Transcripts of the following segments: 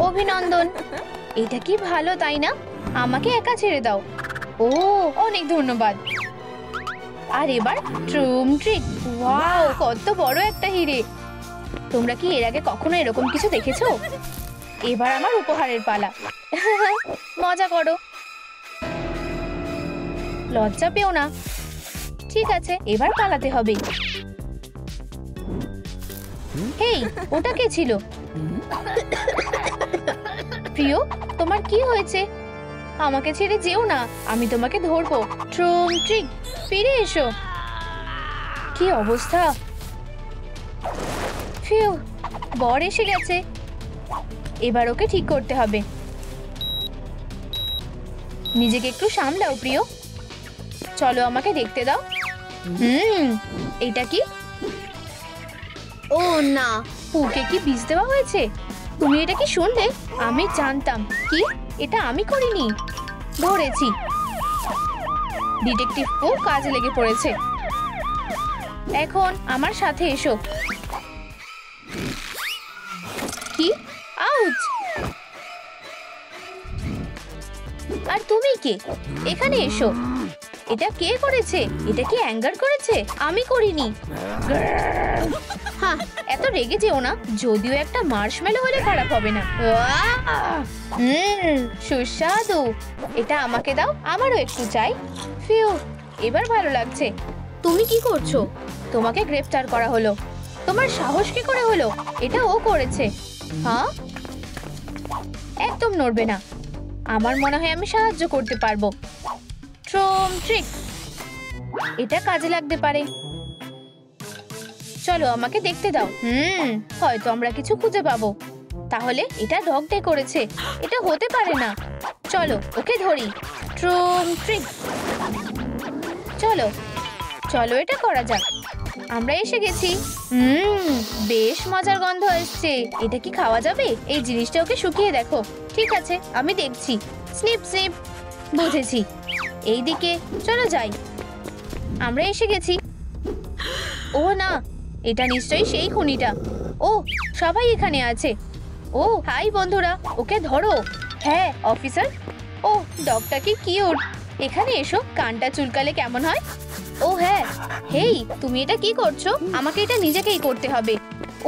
অভিনন্দন। এটা কি ভালো তাই না? আমাকে একা ছেড়ে দাও। ও অনেক ধন্যবাদ। আর এবার ট্রুম ট্রিক। ওয়াও, কত বড় একটা হিরে। তোমরা কি এর আগে কখনো এরকম কিছু দেখেছো? এবার আমার উপহারের পালা। মজা করো, লজ্জা পেও না। ঠিক আছে, এবার পালাতে হবে। হেই, ওটা কে ছিল? প্রিয়, তোমার কি হয়েছে? আমাকে ছেড়ে যেও না, আমি তোমাকে ধরবো। ট্রুম ট্রিক, ফিরে এসো। কি অবস্থা! ফিউ, বর এসে গেছে। এবার ওকে ঠিক করতে হবে। নিজেকে একটু সামলাও প্রিয়। চলো, আমাকে দেখতে দাও। এটা কি? ও না, পুকে কি বিষ দেওয়া হয়েছে? তুমি এটা কি শুনলে? আমি জানতাম। কি? এটা আমি করিনি। ধরেছি। ডিটেকটিভ পু কাজে লেগে পড়েছে। এখন আমার সাথে এসো। কি? আউচ! আর তুমি কে? এখানে এসো। এটা কে করেছে? এটা কি অ্যাঙ্গার করেছে? আমি করিনি। হ্যাঁ, এত রেগে যেও না। যদিও একটা মার্শমেলো হলে খারাপ হবে না। সুস্বাদু। এটা আমাকে দাও, আমারও একটু চাই। ফিউ, এবার ভালো লাগছে। তুমি কি করছো? তোমাকে গ্রেফতার করা হলো। তোমার সাহস কি করে হলো? এটা ও করেছে। হ্যাঁ, একদম নড়বে না। আমার মনে হয় আমি সাহায্য করতে পারবো। ট্রুম ট্রিক, এটা কাজে লাগতে পারে। চলো, আমাকে দেখতে দাও। হয়তো আমরা কিছু খুঁজে পাবো। তাহলে এটা ডগ ডে করেছে। এটা হতে পারে না। চলো, ওকে ধরি। ট্রুম ট্রিক, চলো চলো, এটা করা যাক। আমরা এসে গেছি। বেশ মজার গন্ধ আসছে। এটা কি খাওয়া যাবে? এই জিনিসটা ওকে শুকিয়ে দেখো। ঠিক আছে, আমি দেখছি। Snip snip. বুঝেছি। এই দিকে চলো যাই। আমরা এসে গেছি। ও না, এটা নিশ্চয়ই সেই খুনিটা। ও, সবাই এখানে আছে। ও হাই বন্ধুরা, ওকে ধরো। হ্যাঁ অফিসার। ও, ডগটা কি কিউট। এখানে এসো, কানটা চুলকালে কেমন হয়? ও হ্যাঁ। হেই, তুমি এটা কি করছো? আমাকে এটা নিজেকেই করতে হবে।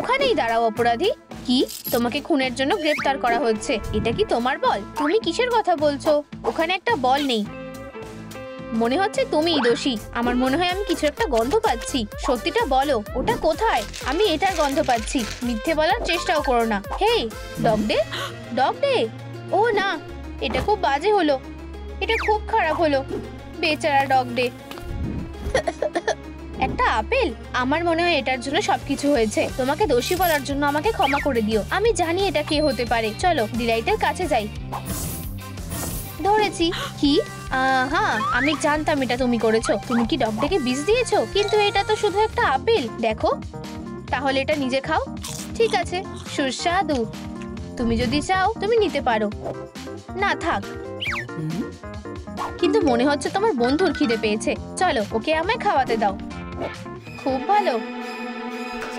ওখানেই দাঁড়াও অপরাধী। কি? তোমাকে খুনের জন্য গ্রেফতার করা হচ্ছে। এটা কি তোমার বল? তুমি কিসের কথা বলছো? ওখানে একটা বল নেই। মনে হচ্ছে তুমিই দোষী। আমার মনে হয় আমি কিছু একটা গন্ধ পাচ্ছি। সত্যিটা বলো, ওটা কোথায়? আমি এটার গন্ধ পাচ্ছি। মিথ্যে বলার চেষ্টাও করো না। Hey, dog day. Dog day. ও না, এটা খুব বাজে হলো। এটা খুব খারাপ হলো। বেচারা ডগ ডে। একটা আপেল? আমার মনে হয় এটার জন্য সবকিছু হয়েছে। তোমাকে দোষী বলার জন্য আমাকে ক্ষমা করে দিও। আমি জানি এটা কে হতে পারে। চলো ডিলাইটের কাছে যাই। ধরেছি। কি? হ্যাঁ, আমি জানতাম এটা তুমি করেছো। তুমি কি ডগটাকে বিষ দিয়েছো? কিন্তু এটা তো শুধু একটা আপেল। দেখো, তাহলে এটা নিজে খাও। ঠিক আছে, সুস্বাদু। তুমি যদি চাও তুমি নিতে পারো। না থাক। কিন্তু মনে হচ্ছে তোমার বন্ধুর খিদে পেয়েছে। চলো, ওকে আমায় খাওয়াতে দাও। খুব ভালো।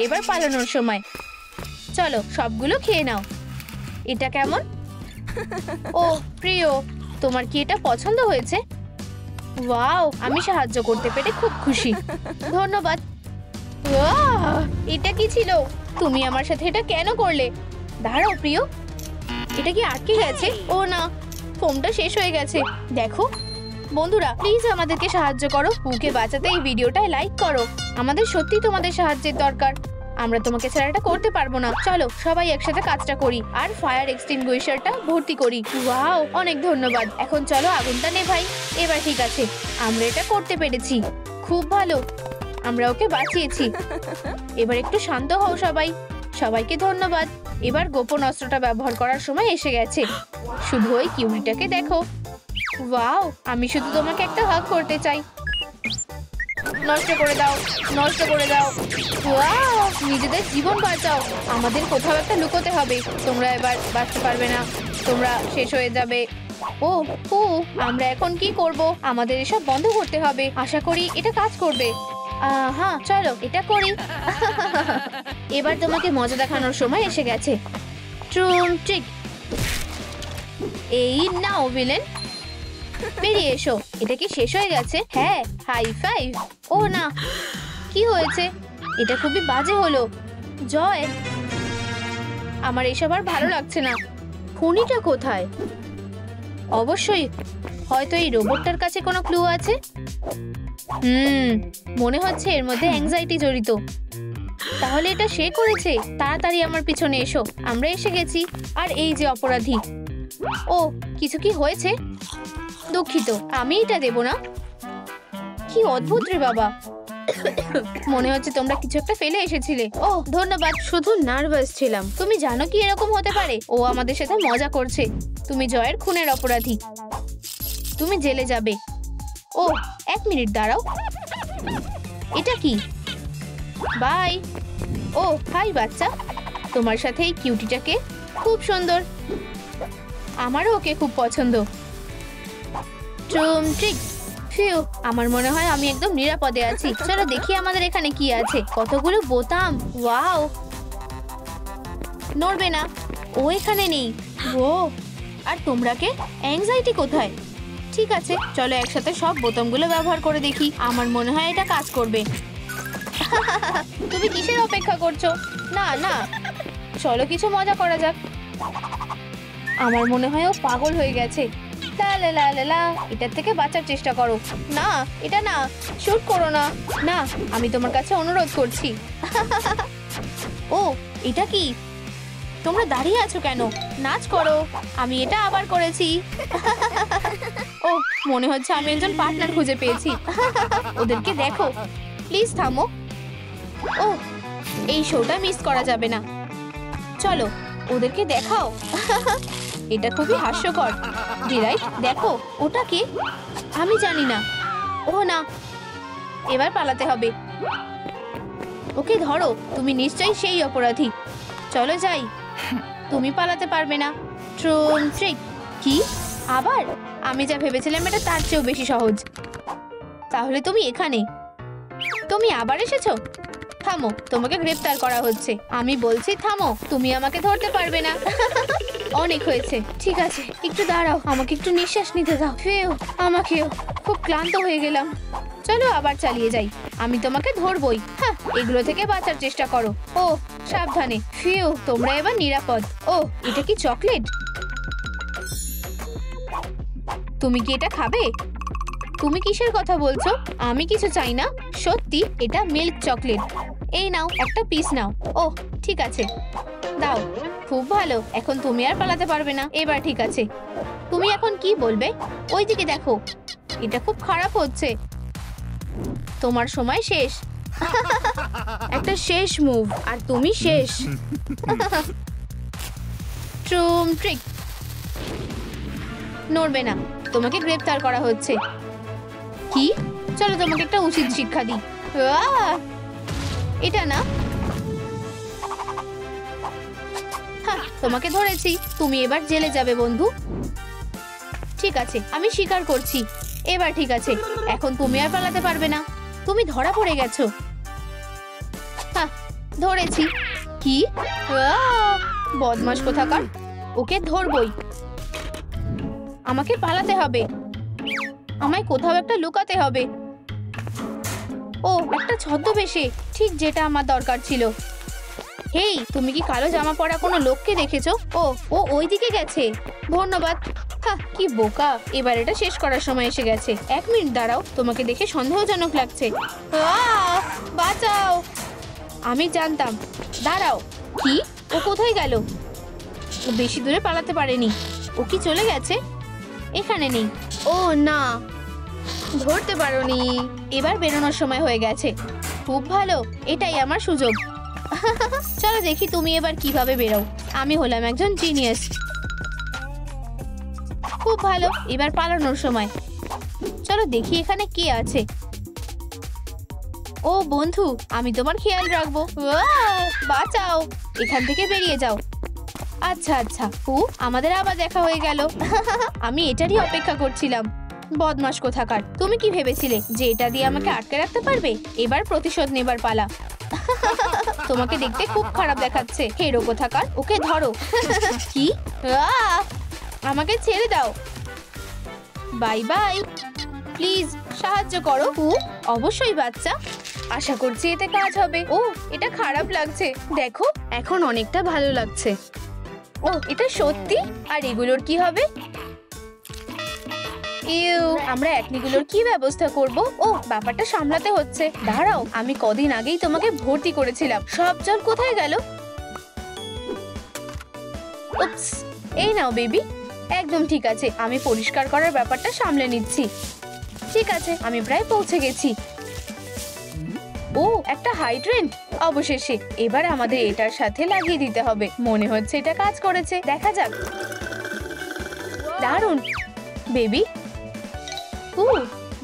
এবার পালানোর সময়। চলো, সবগুলো খেয়ে নাও। এটা কেমন? ও প্রিয়, তোমার কি এটা পছন্দ হয়েছে? ওয়াও, আমি সাহায্য করতে পেরে খুব খুশি। ধন্যবাদ। এটা কি ছিল? তুমি আমার সাথে এটা কেন করলে? দাঁড়াও প্রিয়, এটা কি আটকে গেছে? ও না, ফোমটা শেষ হয়ে গেছে। দেখো বন্ধুরা, প্লিজ আমাদেরকে সাহায্য করো। পুকে বাঁচাতে এই ভিডিওটায় লাইক করো। আমাদের সত্যি তোমাদের সাহায্যের দরকার। আমরা তোমাকে ছাড়া এটা করতে পারবো না। চলো সবাই একসাথে কাজটা করি আর ফায়ার এক্সটিংগুইশারটা ভর্তি করি। ওয়াও, অনেক ধন্যবাদ। এখন চলো আগুনটা নেভাই। এবার ঠিক আছে, আমরা এটা করতে পেরেছি। খুব ভালো, আমরা ওকে বাঁচিয়েছি। এবার একটু শান্ত হও সবাই। সবাইকে ধন্যবাদ। এবার গোপন অস্ত্রটা ব্যবহার করার সময় এসে গেছে। শুধু ওই কিউরিটাকে দেখো। ওয়াও, আমি শুধু তোমাকে একটা হাগ করতে চাই। নষ্ট করে দাও, নষ্ট করে দাও। ওয়াও, নিজেদের জীবন বাঁচাও। আমাদের কোথাও একটা লুকোতে হবে। তোমরা এবার বাঁচতে পারবে না। তোমরা শেষ হয়ে যাবে। ও ও, আমরা এখন কি করব? আমাদের এসব বন্ধ করতে হবে। আশা করি এটা কাজ করবে। হ্যাঁ, চলো এটা করি। এবার তোমাকে মজা দেখানোর সময় এসে গেছে। ট্রুম ট্রিক, এই নাও ভিলেন, বেরিয়ে এসো। এটা কি শেষ হয়ে গেছে? হ্যাঁ, হাই ফাইভ। ও না, কি হয়েছে? এটা খুবই বাজে হলো। জয়, আমার এসব আর ভালো লাগছে না। খুনিটা কোথায়? অবশ্যই হয়তো এই রোবটটার কাছে কোনো ক্লু আছে। মনে হচ্ছে এর মধ্যে অ্যাংজাইটি জড়িত। তাহলে এটা সে করেছে। তাড়াতাড়ি আমার পিছনে এসো, আমরা এসে গেছি। আর এই যে অপরাধী। ও, কিছু কি হয়েছে? দুঃখিত, আমি এটা দেব না। কি অদ্ভুত রে বাবা। মনে হচ্ছে তোমরা কিছু একটা ফেলে এসেছিলে। ও ধন্যবাদ, শুধু নার্ভাস ছিলাম। তুমি জানো কি এরকম হতে পারে? ও আমাদের সাথে মজা করছে। তুমি জয়ের খুনের অপরাধী, তুমি জেলে যাবে। ও, 1 মিনিট দাঁড়াও। এটা কি? বাই। ও হাই বাচ্চা, তোমার সাথে এই কিউটিটাকে খুব সুন্দর। আমারও ওকে খুব পছন্দ। ট্রিক। ফিউ, আমার মনে হয় আমি একদম নিরাপদে আছি। চলো দেখি আমাদের এখানে কি আছে। কতগুলো বোতাম, ওয়াও। নড়বে না, ও এখানে নেই। ও, আর তোমরা কে? অ্যাংজাইটি কোথায়? ঠিক আছে, চলো একসাথে সব বোতামগুলো ব্যবহার করে দেখি। আমার মনে হয় এটা কাজ করবে। তুমি কিসের অপেক্ষা করছো? না না, চলো কিছু মজা করা যাক। আমার মনে হয় ও পাগল হয়ে গেছে। লা লা লা লা লা, এটার থেকে বাঁচার চেষ্টা করো। না, এটা না, শুট করো না। না, আমি তোমার কাছে অনুরোধ করছি। ও, এটা কি? তোমরা দাঁড়িয়ে আছো কেন? নাচ করো। আমি এটা আবার করেছি। ও, মনে হচ্ছে আমি একজন পার্টনার খুঁজে পেয়েছি। ওদেরকে দেখো, প্লিজ থামো। ও, এই শোটা মিস করা যাবে না। চলো ওদেরকে দেখাও। এটা খুবই হাস্যকর। ডিরাইট, দেখো ওটা কি? আমি জানি না। ও না, এবার পালাতে হবে। ওকে ধরো, তুমি নিশ্চয়ই সেই অপরাধী। চলো যাই। তুমি পালাতে পারবে না। ট্রিক। কি? আবার? আমি যা ভেবেছিলাম এটা তার চেয়েও বেশি সহজ। তাহলে তুমি এখানে? তুমি আবার এসেছো? থামো, তোমাকে গ্রেফতার করা হচ্ছে। আমি বলছি থামো, তুমি আমাকে ধরতে পারবে না। অনেক হয়েছে। ঠিক আছে, একটু দাঁড়াও, আমাকে একটু নিঃশ্বাস নিতে দাও। ফিউ, আমাকেও। খুব ক্লান্ত হয়ে গেলাম। চলো আবার চালিয়ে যাই। আমি তোমাকে ধরবই। হ্যাঁ, এগুলো থেকে বাঁচার চেষ্টা করো। ও সাবধানে। ফিউ, তোমরা এবার নিরাপদ। ও, এটা কি চকলেট? তুমি কি এটা খাবে? তুমি কিসের কথা বলছো? আমি কিছু চাই না। সত্যি, এটা মিল্ক চকলেট। এই নাও, একটা পিস নাও। ও ঠিক আছে, দাও। খুব ভালো, এখন তুমি আর পালাতে পারবে না। এবার ঠিক আছে, তুমি এখন কি বলবে? ওইদিকে দেখো, এটা খুব খারাপ হচ্ছে। তোমার সময় শেষ। একটা শেষ মুভ, আর তুমি শেষ। ট্রিক। নড়বে না, তোমাকে গ্রেফতার করা হচ্ছে। কি? চলো তোমাকে একটা উচিত শিক্ষা দিই। এটা না। তোমাকে ধরেছি, তুমি এবার জেলে যাবে বন্ধু। ঠিক আছে, আমি স্বীকার করছি। এবার ঠিক আছে, এখন তুমি আর পালাতে পারবে না। তুমি ধরা পড়ে গেছো। ধরেছি। কি? বদমাশ কোথাকার, ওকে ধরবই। আমাকে পালাতে হবে, আমায় কোথাও একটা লুকাতে হবে। ও, একটা ছদ্মবেশে, ঠিক যেটা আমার দরকার ছিল। হেই, তুমি কি কালো জামা পরা কোনো লোককে দেখেছো? ও ওইদিকে গেছে। ধন্যবাদ। কি বোকা। এবার এটা শেষ করার সময় এসে গেছে। 1 মিনিট দাঁড়াও, তোমাকে দেখে সন্দেহজনক লাগছে। বাঁচাও। আমি জানতাম। দাঁড়াও। কি? ও কোথায় গেল? ও বেশি দূরে পালাতে পারেনি। ও কি চলে গেছে? এখানে নেই। ও না, ধরতে পারোনি। এবার বেরোনোর সময় হয়ে গেছে। খুব ভালো, এটাই আমার সুযোগ। চলো দেখি তুমি এবার কিভাবে বেরো। আমি হলাম একজন জিনিয়াস। খুব ভালো, এবার পালানোর সময়। চলো দেখি এখানে কে আছে। ও বন্ধু, আমি তোমার খেয়াল রাখবো। বাঁচাও, এখান থেকে বেরিয়ে যাও। আচ্ছা আচ্ছা, আমাদের আবার দেখা হয়ে গেল। আমি এটারই অপেক্ষা করছিলাম। বদমাশ কোথাকার, তুমি কি ভেবেছিলে যে এটা দিয়ে আমাকে আটকে রাখতে পারবে? এবার প্রতিশোধ নেবার পালা। তোমাকে দেখতে খুব খারাপ দেখাচ্ছে। হেরো কোথাকার, ওকে ধরো। কি? আমাকে ছেড়ে দাও। Bye bye. প্লিজ সাহায্য করো। অবশ্যই বাচ্চা, আশা করছি এতে কাজ হবে। ও, এটা খারাপ লাগছে। দেখো, এখন অনেকটা ভালো লাগছে। ও, এটা সত্যি? আর এগুলোর কি হবে? আমরা একনিগুলোর কি ব্যবস্থা করব? ও, ব্যাপারটা সামলাতে হচ্ছে। দাঁড়াও, আমি কদিন আগেই তোমাকে ভর্তি করেছিলাম। সব জল কোথায় গেল? উপস, এই নাও বেবি। একদম ঠিক আছে, আমি পরিষ্কার করার ব্যাপারটা সামলে নিচ্ছি। ঠিক আছে, আমি প্রায় পৌঁছে গেছি। ও, একটা হাইড্রেন্ট অবশেষে। এবার আমাদের এটার সাথে লাগিয়ে দিতে হবে। মনে হচ্ছে এটা কাজ করেছে। দেখা যাক। দারুণ বেবি।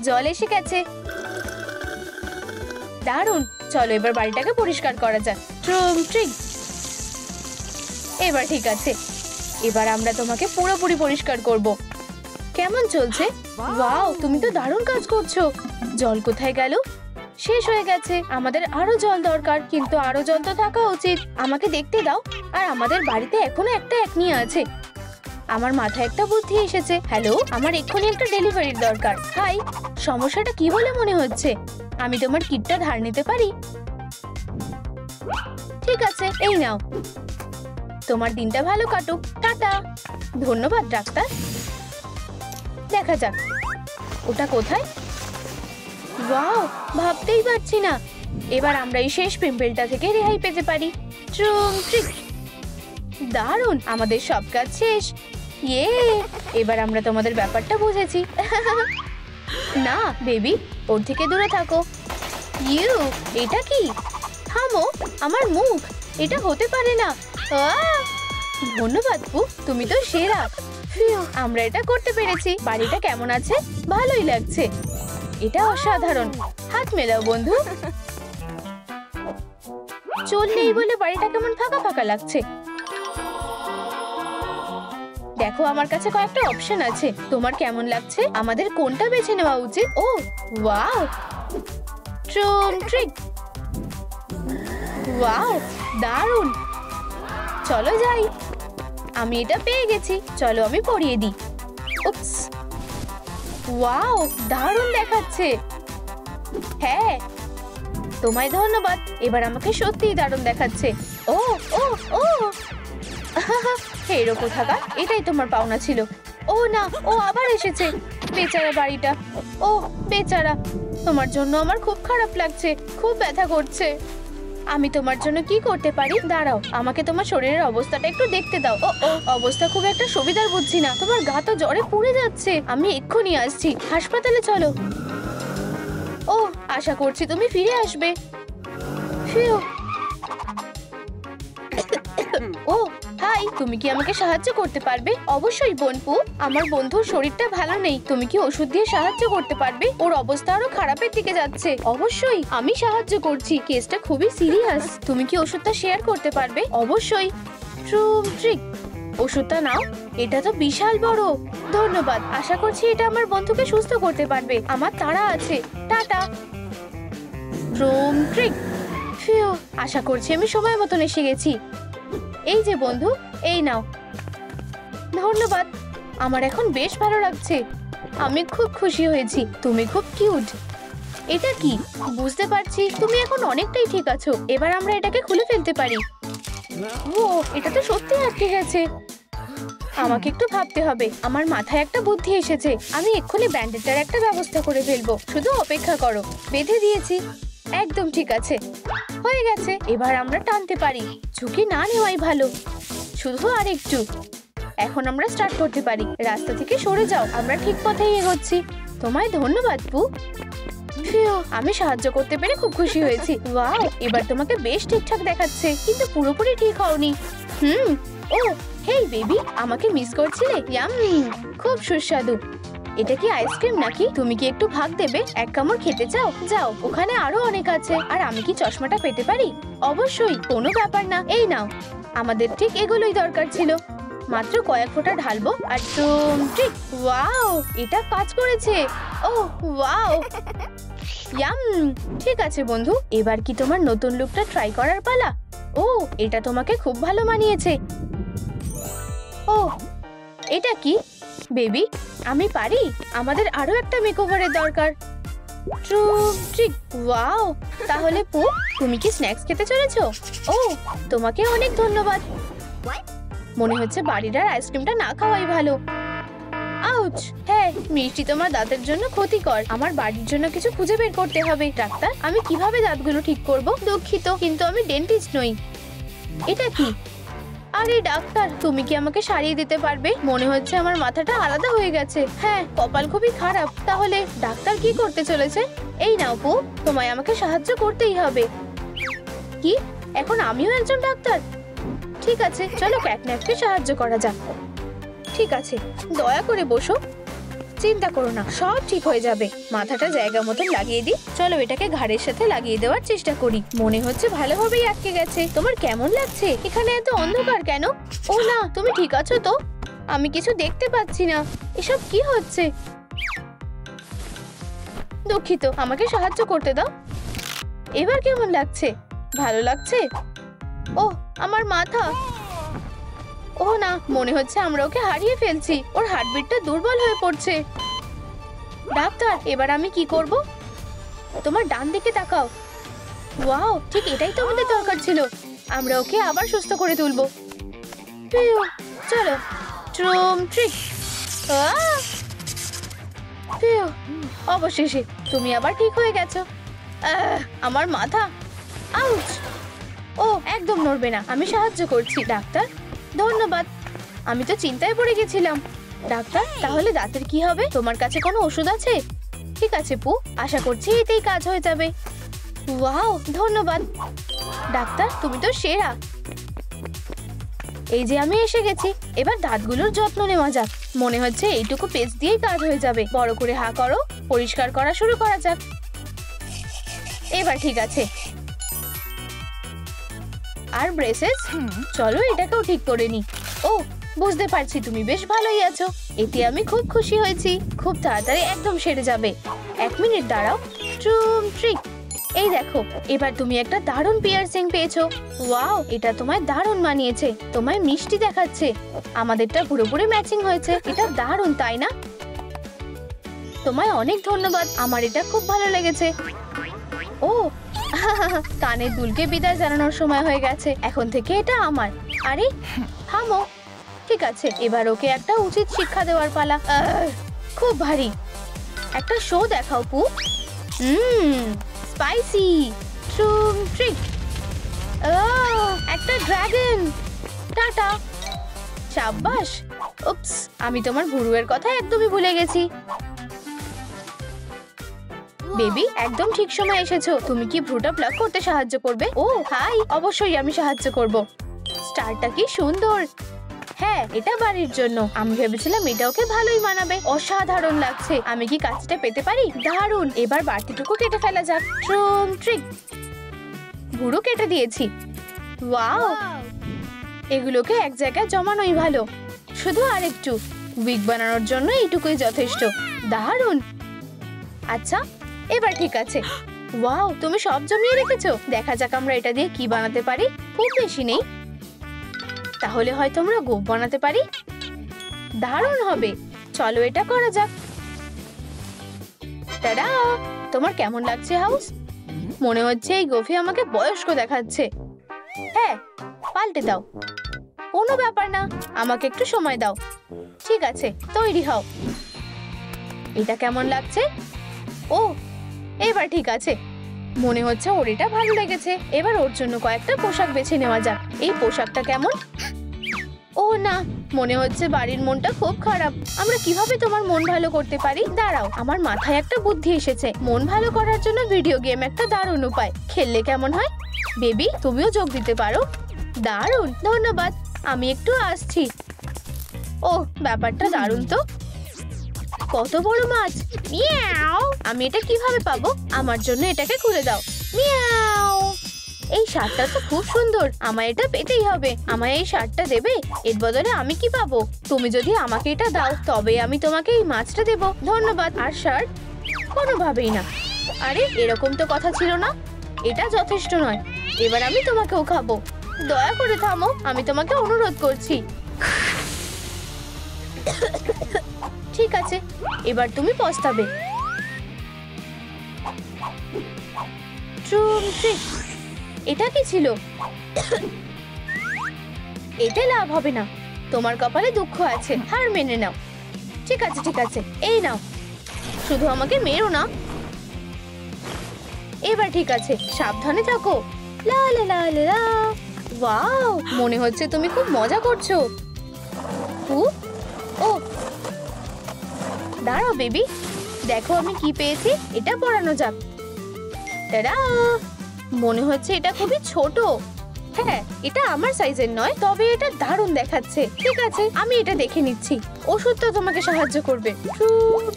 জল এসে গেছে। দারুণ। চলো এবার বাড়িটাকে পরিষ্কার করা যাক। ট্রুম ট্রিক। এবার ঠিক আছে। এবার আমরা তোমাকে পুরোপুরি পরিষ্কার করব। কেমন চলছে? ওয়াও, তুমি তো দারুণ কাজ করছো। জল কোথায় গেল? শেষ হয়ে গেছে। আমাদের আরো জল দরকার, কিন্তু আরো জল তো থাকা উচিত। আমাকে দেখতে দাও। আর আমাদের বাড়িতে এখনো একটা একনি আছে। আমার মাথায় একটা বুদ্ধি এসেছে। হ্যালো, আমার এক্ষুনি একটা ডেলিভারির দরকার। হাই, সমস্যাটা কি বলে মনে হচ্ছে? আমি তোমার কিটটা ধার নিতে পারি? ঠিক আছে, এই নাও। তোমার দিনটা ভালো কাটুক। টাটা। ধন্যবাদ ডাক্তার। দেখা যাক ওটা কোথায়। ওয়াও, ভাবতেই পারছি না। এবার আমরা এই শেষ পিম্পলটা থেকে রেহাই পেতে পারি। ট্রুম ট্রিক। দারুণ, আমাদের সব কাজ শেষ। ইয়ে, এবার আমরা তোমাদের ব্যাপারটা বুঝেছি। না বেবি, ওর থেকে দূরে থাকো। এটা কি? থামো, আমার মুখ। এটা হতে পারে না। ধন্যবাদ পু, তুমি তো সেরা। আমরা এটা করতে পেরেছি। বাড়িটা কেমন আছে? ভালোই লাগছে। এটা অসাধারণ। হাত মেলাও বন্ধু। চল নেই বলে বাড়িটা কেমন ফাঁকা ফাঁকা লাগছে। দেখো, আমার কাছে কয়েকটা অপশন আছে। তোমার কেমন লাগছে? আমাদের কোনটা বেছে নেওয়া উচিত? ও ওয়াও, ট্রুম ট্রিক। ওয়াও, দারুণ। চলো যাই। আমি এটা পেয়ে গেছি। চলো আমি পরিয়ে দিই। উপস, ওয়াও, দারুণ দেখাচ্ছে। হ্যাঁ, তোমায় ধন্যবাদ। এবার আমাকে সত্যিই দারুণ দেখাচ্ছে। ও ও ও, হেরো কোথাকার, এটাই তোমার পাওনা ছিল। ও না, ও আবার এসেছে। বেচারা বাড়িটা। ও বেচারা, তোমার জন্য আমার খুব খারাপ লাগছে। খুব ব্যথা করছে। আমি তোমার জন্য কি করতে পারি? দাঁড়াও, আমাকে তোমার শরীরের অবস্থাটা একটু দেখতে দাও। ও ও, অবস্থা খুব একটা সুবিধার বুঝছি না। তোমার গা তো জ্বরে পুড়ে যাচ্ছে। আমি এক্ষুনি আসছি। হাসপাতালে চলো। ও, আশা করছি তুমি ফিরে আসবে। ফিউ। ও হাই, তুমি কি আমাকে সাহায্য করতে পারবে? অবশ্যই বোনপু, আমার বন্ধুর শরীরটা ভালো নেই। তুমি কি ওষুধ দিয়ে সাহায্য করতে পারবে? ওর অবস্থা আরো খারাপের দিকে যাচ্ছে। অবশ্যই, আমি সাহায্য করছি। কেসটা খুবই সিরিয়াস। তুমি কি ওষুধটা শেয়ার করতে পারবে? অবশ্যই। ট্রুম ট্রিক। ওষুধটা নাও। এটা তো বিশাল বড়। ধন্যবাদ। আশা করছি এটা আমার বন্ধুকে সুস্থ করতে পারবে। আমার তাড়া আছে। টাটা। ট্রুম ট্রিক। ফিউ, আশা করছি আমি সময় মতন এসে গেছি। এই যে বন্ধু, এই নাও। ধন্যবাদ। আমার এখন বেশ ভালো লাগছে। আমি খুব খুশি হয়েছি। তুমি খুব কিউট। এটা কি? বুঝতে পারছি তুমি এখন অনেকটাই ঠিক আছো। এবার আমরা এটাকে খুলে ফেলতে পারি। ও, এটা তো সত্যি আটকে গেছে। আমাকে একটু ভাবতে হবে। আমার মাথায় একটা বুদ্ধি এসেছে। আমি এক্ষুনি ব্যান্ডেজটার একটা ব্যবস্থা করে ফেলবো। শুধু অপেক্ষা করো। বেঁধে দিয়েছি। একদম ঠিক আছে। হয়ে গেছে। এবার আমরা টানতে পারি। ঝুঁকি না নেওয়াই ভালো। শুধু আর একটু। এখন আমরা স্টার্ট করতে পারি। রাস্তা থেকে সরে যাও। আমরা ঠিক পথেই এগোচ্ছি। তোমায় ধন্যবাদ পু। আমি সাহায্য করতে পেরে খুব খুশি হয়েছি। ওয়াও, এবার তোমাকে বেশ ঠিকঠাক দেখাচ্ছে, কিন্তু পুরোপুরি ঠিক হওনি। ও হেই বেবি, আমাকে মিস করছিলে? ইয়াম্মি, খুব সুস্বাদু। এটা কি আইসক্রিম নাকি? তুমি কি একটু ভাগ দেবে? এক কামড় খেতে চাও? যাও, ওখানে আরো অনেক আছে। আর আমি কি চশমাটা পেতে পারি? অবশ্যই, কোনো ব্যাপার না। এই নাও। আমাদের ঠিক এগুলোই দরকার ছিল। মাত্র কয়েক ফোঁটা ঢালবো আর টুম ট্রিক। ওয়াও, এটা কাজ করেছে। ও ওয়াও, ইয়াম। ঠিক আছে বন্ধু, এবার কি তোমার নতুন লুকটা ট্রাই করার পালা? ও, এটা তোমাকে খুব ভালো মানিয়েছে। ও, এটা কি বেবি? আমি পারি। আমাদের আরো একটা মেকওভারের দরকার। ওয়াও, তাহলে পু তুমি কি স্ন্যাক্স খেতে চলেছো? ও, তোমাকে অনেক ধন্যবাদ। মনে হচ্ছে বাড়ির আর আইসক্রিমটা না খাওয়াই ভালো। আউচ! হ্যাঁ, মিষ্টি তোমার দাঁতের জন্য ক্ষতিকর। আমার বাড়ির জন্য কিছু খুঁজে বের করতে হবে। ডাক্তার, আমি কিভাবে দাঁতগুলো ঠিক করব? দুঃখিত, কিন্তু আমি ডেন্টিস্ট নই। এটা কি? আরে ডাক্তার, তুমি কি আমাকে সারিয়ে দিতে পারবে? মনে হচ্ছে আমার মাথাটা আলাদা হয়ে গেছে। হ্যাঁ, কপাল খুবই খারাপ। তাহলে ডাক্তার কি করতে চলেছে? এই নাও পু, তোমায় আমাকে সাহায্য করতেই হবে। কি? এখন আমিও একজন ডাক্তার? ঠিক আছে, চলো ক্যাটন্যাপকে সাহায্য করা যাক। ঠিক আছে, দয়া করে বসো। চিন্তা করো না, সব ঠিক হয়ে যাবে। মাথাটা জায়গা মতন লাগিয়ে দিই। চলো এটাকে ঘাড়ের সাথে লাগিয়ে দেওয়ার চেষ্টা করি। মনে হচ্ছে ভালোভাবেই আটকে গেছে। তোমার কেমন লাগছে? এখানে এত অন্ধকার কেন? ও না, তুমি ঠিক আছো তো? আমি কিছু দেখতে পাচ্ছি না। এসব কি হচ্ছে? দুঃখিত, আমাকে সাহায্য করতে দাও। এবার কেমন লাগছে? ভালো লাগছে? ও, আমার মাথা। ও না, মনে হচ্ছে আমরা ওকে হারিয়ে ফেলছি। ওর হার্টবিটটা দুর্বল হয়ে পড়ছে। ডাক্তার, এবার আমি কি করব? তোমার ডান দিকে তাকাও। ওয়াও, ঠিক এটাই তো আমাদের দরকার ছিল। আমরা ওকে আবার সুস্থ করে তুলবো। চলো, ট্রিক। অবশেষে তুমি আবার ঠিক হয়ে গেছো। আমার মাথা। আউচ! ও, একদম নড়বে না, আমি সাহায্য করছি। ডাক্তার, ধন্যবাদ। আমি তো চিন্তায় পড়ে গেছিলাম। ডাক্তার, তাহলে দাঁতের কি হবে? তোমার কাছে কোনো ওষুধ আছে? ঠিক আছে পু, আশা করছি এতেই কাজ হয়ে যাবে। ওয়াও, ধন্যবাদ। ডাক্তার, তুমি তো সেরা। এই যে আমি এসে গেছি। এবার দাঁতগুলোর যত্ন নেওয়া যাক। মনে হচ্ছে এইটুকু পেস্ট দিয়েই কাজ হয়ে যাবে। বড় করে হা করো, পরিষ্কার করা শুরু করা যাক। এবার ঠিক আছে। আর ব্রেসেস? চলো এটাকেও ঠিক করে নি। ও, বুঝতে পারছি তুমি বেশ ভালোই আছো। এতে আমি খুব খুশি হয়েছি। খুব তাড়াতাড়ি একদম সেরে যাবে। 1 মিনিট দাঁড়াও। ট্রিক। এই দেখো, এবার তুমি একটা দারুণ পিয়ার্সিং পেয়েছো। ওয়াও, এটা তোমায় দারুণ মানিয়েছে। তোমায় মিষ্টি দেখাচ্ছে। আমাদেরটা পুরোপুরি ম্যাচিং হয়েছে। এটা দারুণ, তাই না? তোমায় অনেক ধন্যবাদ। আমার এটা খুব ভালো লেগেছে। ও, কানের দুলকে বিদায় জানানোর সময় হয়ে গেছে। এখন থেকে এটা আমার। আরে থামো। ঠিক আছে, এবার ওকে একটা উচিত শিক্ষা দেওয়ার পালা। খুব ভারী। একটা শো দেখাও পু। স্পাইসি। ট্রিক। একটা ড্রাগন। টাটা। সাব্বাস। উপস, আমি তোমার ভুরুয়ের কথা একদমই ভুলে গেছি। বেবি, একদম ঠিক সময় এসেছো। তুমি কি ভ্রুটা প্লাগ করতে সাহায্য করবে? ও হাই, অবশ্যই আমি সাহায্য করব। স্টারটা কি সুন্দর। হ্যাঁ, এটা বাড়ির জন্য। আমি ভেবেছিলাম এটা ওকে ভালোই মানাবে। অসাধারণ লাগছে। আমি কি কাজটা পেতে পারি? দারুণ। এবার বাড়তিটুকু কেটে ফেলা যাক। ট্রিক। ভুরু কেটে দিয়েছি। ওয়াও, এগুলোকে এক জায়গায় জমানোই ভালো। শুধু আরেকটু। উইগ বানানোর জন্য এইটুকুই যথেষ্ট। দারুণ। আচ্ছা, এবার ঠিক আছে। ওয়াও, তুমি সব জমিয়ে রেখেছো। দেখা যাক আমরা এটা দিয়ে কি বানাতে পারি। খুব বেশি নেই। তাহলে হয়তো আমরা গোপ বানাতে পারি। দারুণ হবে। চলো এটা করা যাক। টাডা! তোমার কেমন লাগছে হাউস? মনে হচ্ছে এই গোফি আমাকে বয়স্ক দেখাচ্ছে। হ্যাঁ, পাল্টে দাও। কোনো ব্যাপার না, আমাকে একটু সময় দাও। ঠিক আছে, তৈরি হও। এটা কেমন লাগছে? ও, এবার ঠিক আছে। মনে হচ্ছে ওর এটা ভালো লেগেছে। এবার ওর জন্য কয়েকটা পোশাক বেছে নেওয়া যাক। এই পোশাকটা কেমন? ও না, মনে হচ্ছে বাড়ির মনটা খুব খারাপ। আমরা কিভাবে তোমার মন ভালো করতে পারি? দাঁড়াও, আমার মাথায় একটা বুদ্ধি এসেছে। মন ভালো করার জন্য ভিডিও গেম একটা দারুণ উপায়। খেললে কেমন হয়? বেবি, তুমিও যোগ দিতে পারো। দারুণ, ধন্যবাদ। আমি একটু আসছি। ও, ব্যাপারটা দারুণ তো। কত বড় মাছ। মিয়াও। আমি এটা কিভাবে পাবো? আমার জন্য এটাকে খুলে দাও। মিয়াও। এই শার্টটা তো খুব সুন্দর। আমায় এটা পেতেই হবে। আমায় এই শার্টটা দেবে? এর বদলে আমি কি পাবো? তুমি যদি আমাকে এটা দাও, তবে আমি তোমাকে এই মাছটা দেব। ধন্যবাদ। আর শার্ট? কোনোভাবেই না। আরে, এরকম তো কথা ছিল না। এটা যথেষ্ট নয়। এবার আমি তোমাকেও খাবো। দয়া করে থামো, আমি তোমাকে অনুরোধ করছি। ঠিক আছে, এবার তুমি পস্তাবে। এটা কি ছিল? এতে লাভ হবে না, তোমার কপালে দুঃখ আছে, হার মেনে নাও। ঠিক আছে ঠিক আছে, এই নাও, শুধু আমাকে মেরো না। এবার ঠিক আছে, সাবধানে থাকো। লা লা লা লা লা। ওয়াও, মনে হচ্ছে তুমি খুব মজা করছো। ও দাঁড়াও বেবি, দেখো আমি কি পেয়েছি, এটা পরানো যাক। টাডা! মনে হচ্ছে এটা খুবই ছোট। হ্যাঁ, এটা আমার সাইজের নয়, তবে এটা দারুণ দেখাচ্ছে। ঠিক আছে, আমি এটা দেখে নিচ্ছি। ওষুধ তো তোমাকে সাহায্য করবে।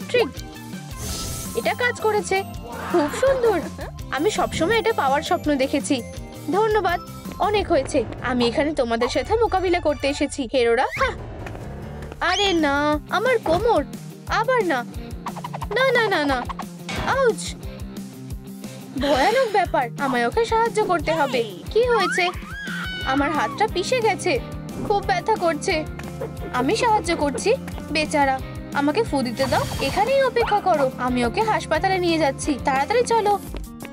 ট্রিক, এটা কাজ করেছে, খুব সুন্দর। আমি সবসময় এটা পাওয়ার স্বপ্ন দেখেছি। ধন্যবাদ, অনেক হয়েছে। আমি এখানে তোমাদের সাথে মোকাবিলা করতে এসেছি, হেরোরা। আরে না, আমার কোমর। আবার না, না না না না, আউচ! ভয়ানক ব্যাপার, আমায় ওকে সাহায্য করতে হবে। কি হয়েছে? আমার হাতটা পিষে গেছে, খুব ব্যথা করছে। আমি সাহায্য করছি। বেচারা, আমাকে ফু দিতে দাও। এখানেই অপেক্ষা করো, আমি ওকে হাসপাতালে নিয়ে যাচ্ছি। তাড়াতাড়ি চলো।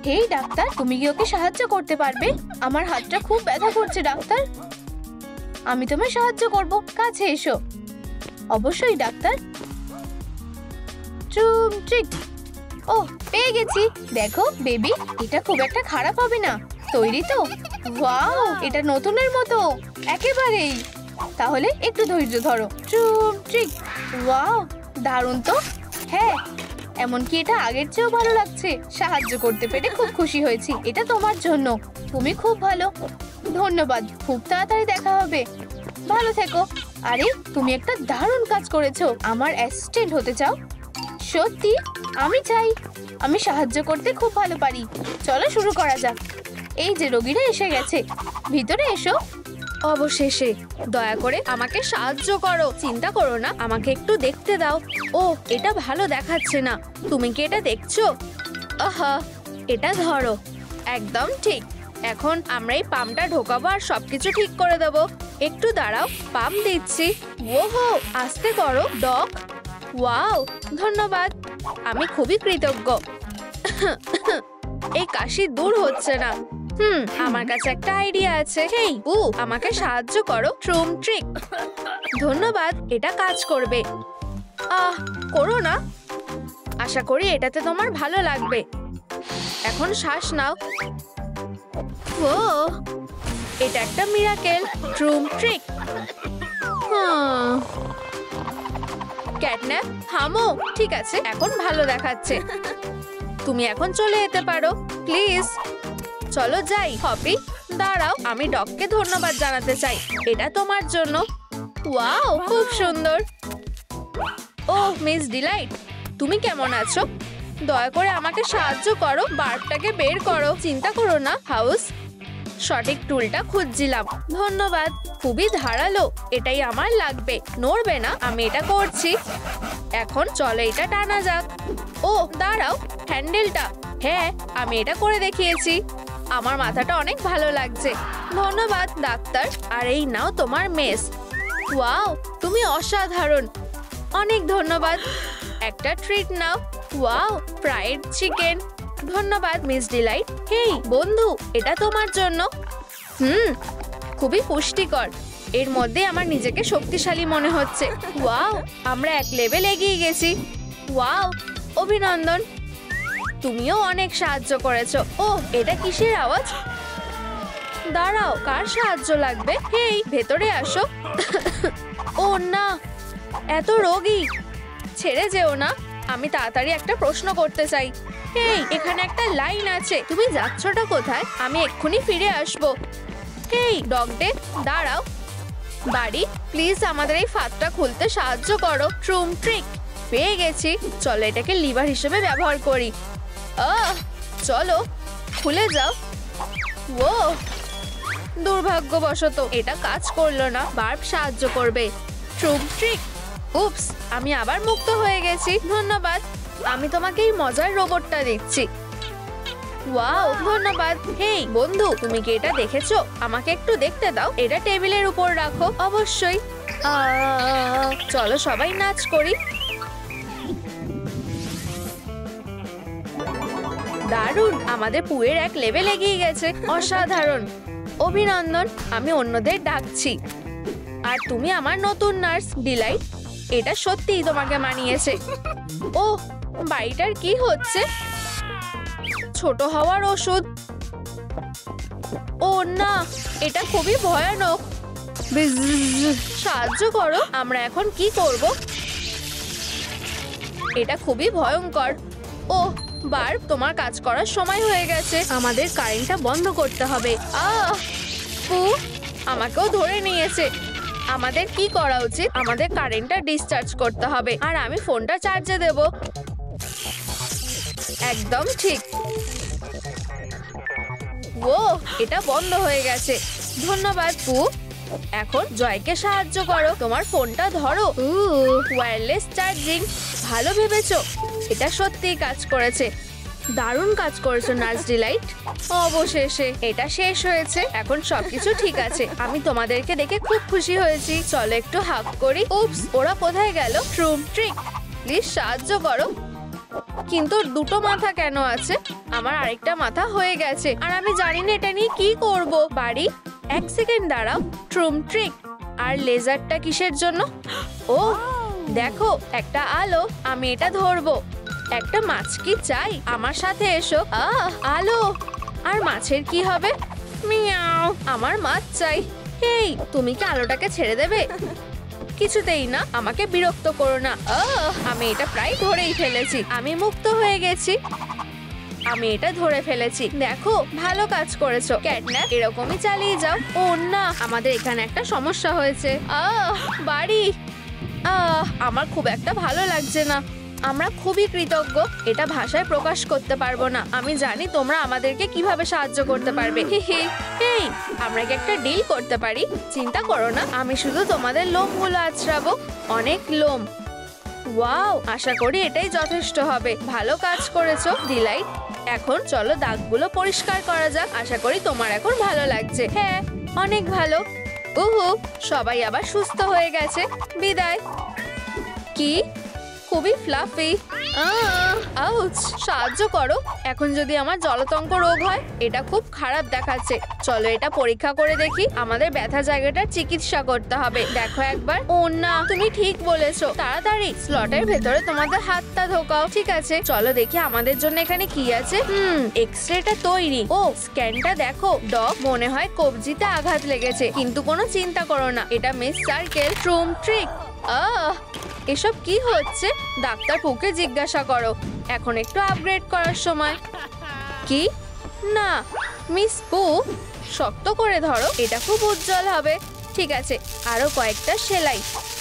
হেই ডাক্তার, তুমি কি ওকে সাহায্য করতে পারবে? আমার হাতটা খুব ব্যথা করছে ডাক্তার। আমি তোমায় সাহায্য করব, কাছে এসো। অবশ্যই ডাক্তার। ট্রিক। ও, পেয়ে গেছি। দেখো বেবি, এটা খুব একটা খারাপ হবে না। তৈরি তো? ওয়াও, এটা নতুনের মতো একেবারেই। তাহলে একটু ধৈর্য ধরো। ট্রিক। ওয়াও, দারুণ তো। হ্যাঁ, এমনকি এটা আগের চেয়েও ভালো লাগছে। সাহায্য করতে পেরে খুব খুশি হয়েছি। এটা তোমার জন্য, তুমি খুব ভালো। ধন্যবাদ, খুব তাড়াতাড়ি দেখা হবে। ভালো থেকো। আরে, তুমি একটা দারুণ কাজ করেছো। আমার অ্যাসিস্ট্যান্ট হতে চাও? সত্যি? আমি চাই। আমি সাহায্য করতে খুব ভালো পারি। চলো শুরু করা যাক। এই যে রোগীরা এসে গেছে, ভিতরে এসো। অবশেষে, দয়া করে আমাকে সাহায্য করো। চিন্তা করো না, আমাকে একটু দেখতে দাও। ও, এটা ভালো দেখাচ্ছে না। তুমি কি এটা দেখছো? আহা, এটা ধরো। একদম ঠিক। এখন আমরা এই পাম্পটা ঢোকাবো আর সবকিছু ঠিক করে দেবো। একটু দাঁড়াও, পাম্প দিচ্ছি। ওহো, আস্তে করো ডক। ওয়াও, ধন্যবাদ। আমি খুবই কৃতজ্ঞ। এই কাশি দূর হচ্ছে না। আমার কাছে একটা আইডিয়া আছে। হেই, আমাকে সাহায্য করো। ট্রিক। ধন্যবাদ, এটা কাজ করবে। করো না। আশা করি এটাতে তোমার ভালো লাগবে। এখন শ্বাস নাও। ও, এটা একটা মিরাকেল। ট্রিক। ক্যাটন্যাপ, থামো। ঠিক আছে, এখন ভালো দেখাচ্ছে। তুমি এখন চলে যেতে পারো, প্লিজ। চলো যাই। হপি, দাঁড়াও, আমি ডগকে ধন্যবাদ জানাতে চাই। এটা তোমার জন্য। ওয়াও, খুব সুন্দর। ও মিস ডিলাইট, তুমি কেমন আছো? দয়া করে আমাকে সাহায্য করো, বার্বটাকে বের করো। চিন্তা করো না হাউস, সঠিক টুলটা খুঁজছিলাম। ধন্যবাদ, খুবই ধারালো। এটাই আমার লাগবে। নড়বে না, আমি এটা করছি। এখন চলো এটা টানা যাক। ও দাঁড়াও, হ্যান্ডেলটা। হ্যাঁ, আমি এটা করে দেখিয়েছি। আমার মাথাটা অনেক ভালো লাগছে। ধন্যবাদ ডাক্তার। আর এই নাও তোমার মেস। ওয়াও, তুমি অসাধারণ। অনেক ধন্যবাদ। একটা ট্রিট নাও। Wow, fried chicken. ধন্যবাদ মিস ডিলাইট। হেই বন্ধু, এটা তোমার জন্য। খুবই পুষ্টিকর। এর মধ্যে আমার নিজেকে শক্তিশালী মনে হচ্ছে। ওয়াও, আমরা এক লেভেল এগিয়ে গেছি। ওয়াও, অভিনন্দন। তুমিও অনেক সাহায্য করেছো। ও, এটা কিসের আওয়াজ? দাঁড়াও, কার সাহায্য লাগবে? হেই, ভেতরে আসো। ও না, এত রোগী। ছেড়ে যেও না। আমি তাড়াতাড়ি একটা প্রশ্ন করতে চাই। হেই, এখানে একটা লাইন আছে। তুমি যাচ্ছটা কোথায়? আমি এক্ষুনি ফিরে আসবো। হেই ডগ ডে, দাঁড়াও। বাড়ি, প্লিজ আমাদের এই ফাঁদটা খুলতে সাহায্য করো। ট্রিক। পেয়ে গেছি। চলো এটাকে লিভার হিসেবে ব্যবহার করি। চলো, খুলে যাও। ও, দুর্ভাগ্যবশত এটা কাজ করলো না। বার্ব সাহায্য করবে। ট্রিক। উপস, আমি আবার মুক্ত হয়ে গেছি। ধন্যবাদ। আমি তোমাকে এই মজার রোবটটা দিচ্ছি। ওয়াও, ধন্যবাদ। হেই বন্ধু, তুমি কি এটা দেখেছো? আমাকে একটু দেখতে দাও। এটা টেবিলের উপর রাখো। অবশ্যই। চলো সবাই নাচ করি। দারুণ, আমাদের পুয়ের এক লেভেল এগিয়ে গেছে, অসাধারণ। অভিনন্দন, আমি অন্যদের ডাকছি। আর তুমি আমার নতুন নার্স ডিলাইট, এটা সত্যিই তোমাকে মানিয়েছে। ও, বাড়িটার কি হচ্ছে? ছোট হওয়ার ওষুধ। ও না, এটা খুবই ভয়ানক। সাহায্য করো, আমরা এখন কি করব? এটা খুবই ভয়ঙ্কর। ও বার্ব, তোমার কাজ করার সময় হয়ে গেছে, আমাদের কারেন্টটা বন্ধ করতে হবে। আমাকেও ধরে নিয়েছে। আমাদের কি করা উচিত? আমাদের কারেন্টটা ডিসচার্জ করতে হবে, আর আমি ফোনটা চার্জে দেব। একদম ঠিক। ও, এটা বন্ধ হয়ে গেছে। ধন্যবাদ পু। এখন জয়কে সাহায্য করো, তোমার ফোনটা ধরো। ওয়্যারলেস চার্জিং, ভালো ভেবেছো, এটা সত্যিই কাজ করেছে। দারুণ কাজ করেছো নার্স ডিলাইট। অবশেষে এটা শেষ হয়েছে, এখন সবকিছু ঠিক আছে। আমি তোমাদেরকে দেখে খুব খুশি হয়েছি। চলো একটু হাগ করি। উপস, ওরা কোথায় গেল? ট্রুম ট্রিক, প্লিজ সাহায্য করো। কিন্তু দুটো মাথা কেন আছে? আমার আরেকটা মাথা হয়ে গেছে, আর আমি জানি না এটা নিয়ে কি করব। বাড়ি, এক সেকেন্ড দাঁড়াও। ট্রুম ট্রিক, আর লেজারটা কিসের জন্য? ও দেখো, একটা আলো, আমি এটা ধরবো। একটা মাছ কি চাই? আমার সাথে এসো। আলো, আর মাছের কি হবে? মিয়াও, আমার মাছ চাই। হেই, তুমি কি আলোটাকে ছেড়ে দেবে? কিছুতেই না, আমাকে বিরক্ত করো না। আমি এটা প্রায় ধরেই ফেলেছি, আমি মুক্ত হয়ে গেছি। আমি এটা ধরে ফেলেছি। দেখো, ভালো কাজ করেছো ক্যাটন্যাপ, এরকমই চালিয়ে যাও। ও না, আমাদের এখানে একটা সমস্যা হয়েছে। বাড়ি, আমার খুব একটা ভালো লাগছে না। আমরা খুবই কৃতজ্ঞ, এটা ভাষায় প্রকাশ করতে পারবো না। আমি জানি তোমরা আমাদেরকে কিভাবে সাহায্য করতে পারবে। হেই, আমরা কি একটা ডিল করতে পারি? চিন্তা করো না, আমি শুধু তোমাদের লোমগুলো আঁচড়াবো। অনেক লোম। ওয়াও, আশা করি এটাই যথেষ্ট হবে। ভালো কাজ করেছো ডিলাইট। এখন চলো দাগগুলো পরিষ্কার করা যাক। আশা করি তোমার এখন ভালো লাগছে। হ্যাঁ, অনেক ভালো। সবাই আবার সুস্থ হয়ে গেছে। বিদায়। কি খুবই ফ্লাফি। আউচ, সাহায্য করো। এখন যদি আমার জলতঙ্ক রোগ হয়, এটা খুব খারাপ দেখাচ্ছে। চলো এটা পরীক্ষা করে দেখি। আমাদের ব্যথা জায়গাটার চিকিৎসা করতে হবে। দেখো একবার। ও না, তুমি ঠিক বলেছো। তাড়াতাড়ি স্লটের ভেতরে তোমাদের হাতটা ঢোকাও। ঠিক আছে, চলো দেখি আমাদের জন্য এখানে কি আছে। এক্সরেটা তৈরি। ও, স্ক্যানটা দেখো। ডগ, মনে হয় কবজিতে আঘাত লেগেছে, কিন্তু কোনো চিন্তা করো না, এটা মিস সার্কেল। ট্রুম ট্রিক। এসব কি হচ্ছে? ডাক্তার পুকে জিজ্ঞাসা করো। এখন একটু আপগ্রেড করার সময়। কি না, মিস পু, শক্ত করে ধরো, এটা খুব উজ্জ্বল হবে। ঠিক আছে, আরো কয়েকটা সেলাই।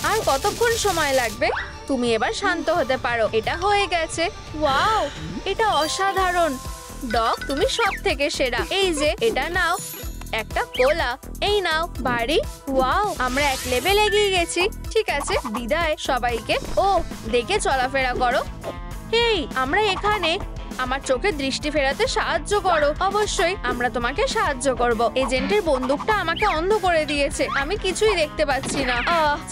আর কতক্ষণ সময় লাগবে? তুমি এবার শান্ত হতে পারো। এটা হয়ে গেছে। ওয়াও, এটা অসাধারণ। ডগ, তুমি সব থেকে সেরা। এই যে, এটা নাও। একটা কোলা, এই নাও। বাড়ি, ওয়াও, আমরা এক লেভেল এগিয়ে গেছি। ঠিক আছে, বিদায় সবাইকে। ও, দেখে চলাফেরা করো। হেই, আমরা এখানে। আমার চোখে দৃষ্টি ফেরাতে সাহায্য করো। অবশ্যই, আমরা তোমাকে সাহায্য করব। এজেন্টের বন্দুকটা আমাকে অন্ধ করে দিয়েছে, আমি কিছুই দেখতে পাচ্ছি না।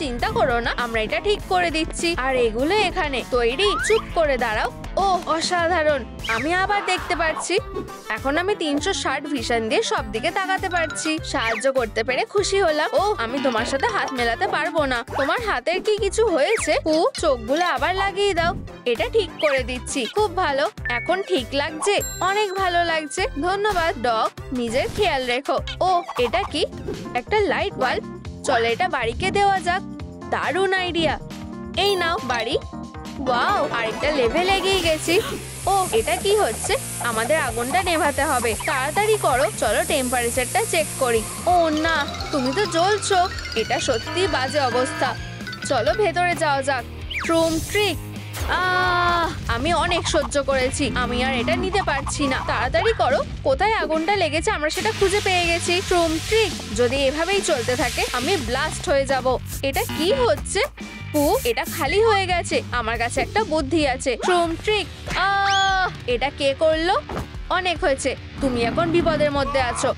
চিন্তা করো না, আমরা এটা ঠিক করে দিচ্ছি। আর এগুলো এখানে তৈরি। চুপ করে দাঁড়াও। ও, অসাধারণ, আমি আবার দেখতে পাচ্ছি। এখন আমি 360 ভিশন দিয়ে সব দিকে তাকাতে পারছি। সাহায্য করতে পেরে খুশি হলাম। ও, আমি তোমার সাথে হাত মেলাতে পারবো না। তোমার হাতের কি কিছু হয়েছে? ও, চোখগুলো আবার লাগিয়ে দাও। এটা ঠিক করে দিচ্ছি। খুব ভালো, এখন ঠিক লাগছে? অনেক ভালো লাগছে। ধন্যবাদ ডগ, নিজের খেয়াল রেখো। ও, এটা কি? একটা লাইট বাল্ব। চলো এটা বাড়িকে দেওয়া যাক। দারুণ আইডিয়া। এই নাও বাড়ি। ওয়াও, আরেকটা লেভেল এগিয়ে গেছি। ও, এটা কি হচ্ছে? আমাদের আগুনটা নেভাতে হবে। তাড়াতাড়ি করো। চলো টেম্পারেচারটা চেক করি। ও না, তুমি তো জ্বলছো। এটা সত্যি বাজে অবস্থা। চলো ভেতরে যাওয়া যাক। ট্রুম ট্রিক। আমি অনেক সহ্য করেছি, আমি আর এটা নিতে পারছি না। তাড়াতাড়ি করো। কোথায় আগুনটা লেগেছে আমরা সেটা খুঁজে পেয়ে গেছি। ট্রুম ট্রিক, যদি এভাবেই চলতে থাকে আমি ব্লাস্ট হয়ে যাব। এটা কি হচ্ছে? পু, এটা খালি হয়ে গেছে। আমার কাছে একটা বুদ্ধি আছে। ট্রুম ট্রিক। এটা কে করলো? অনেক হয়েছে, তুমি এখন বিপদের মধ্যে আছো।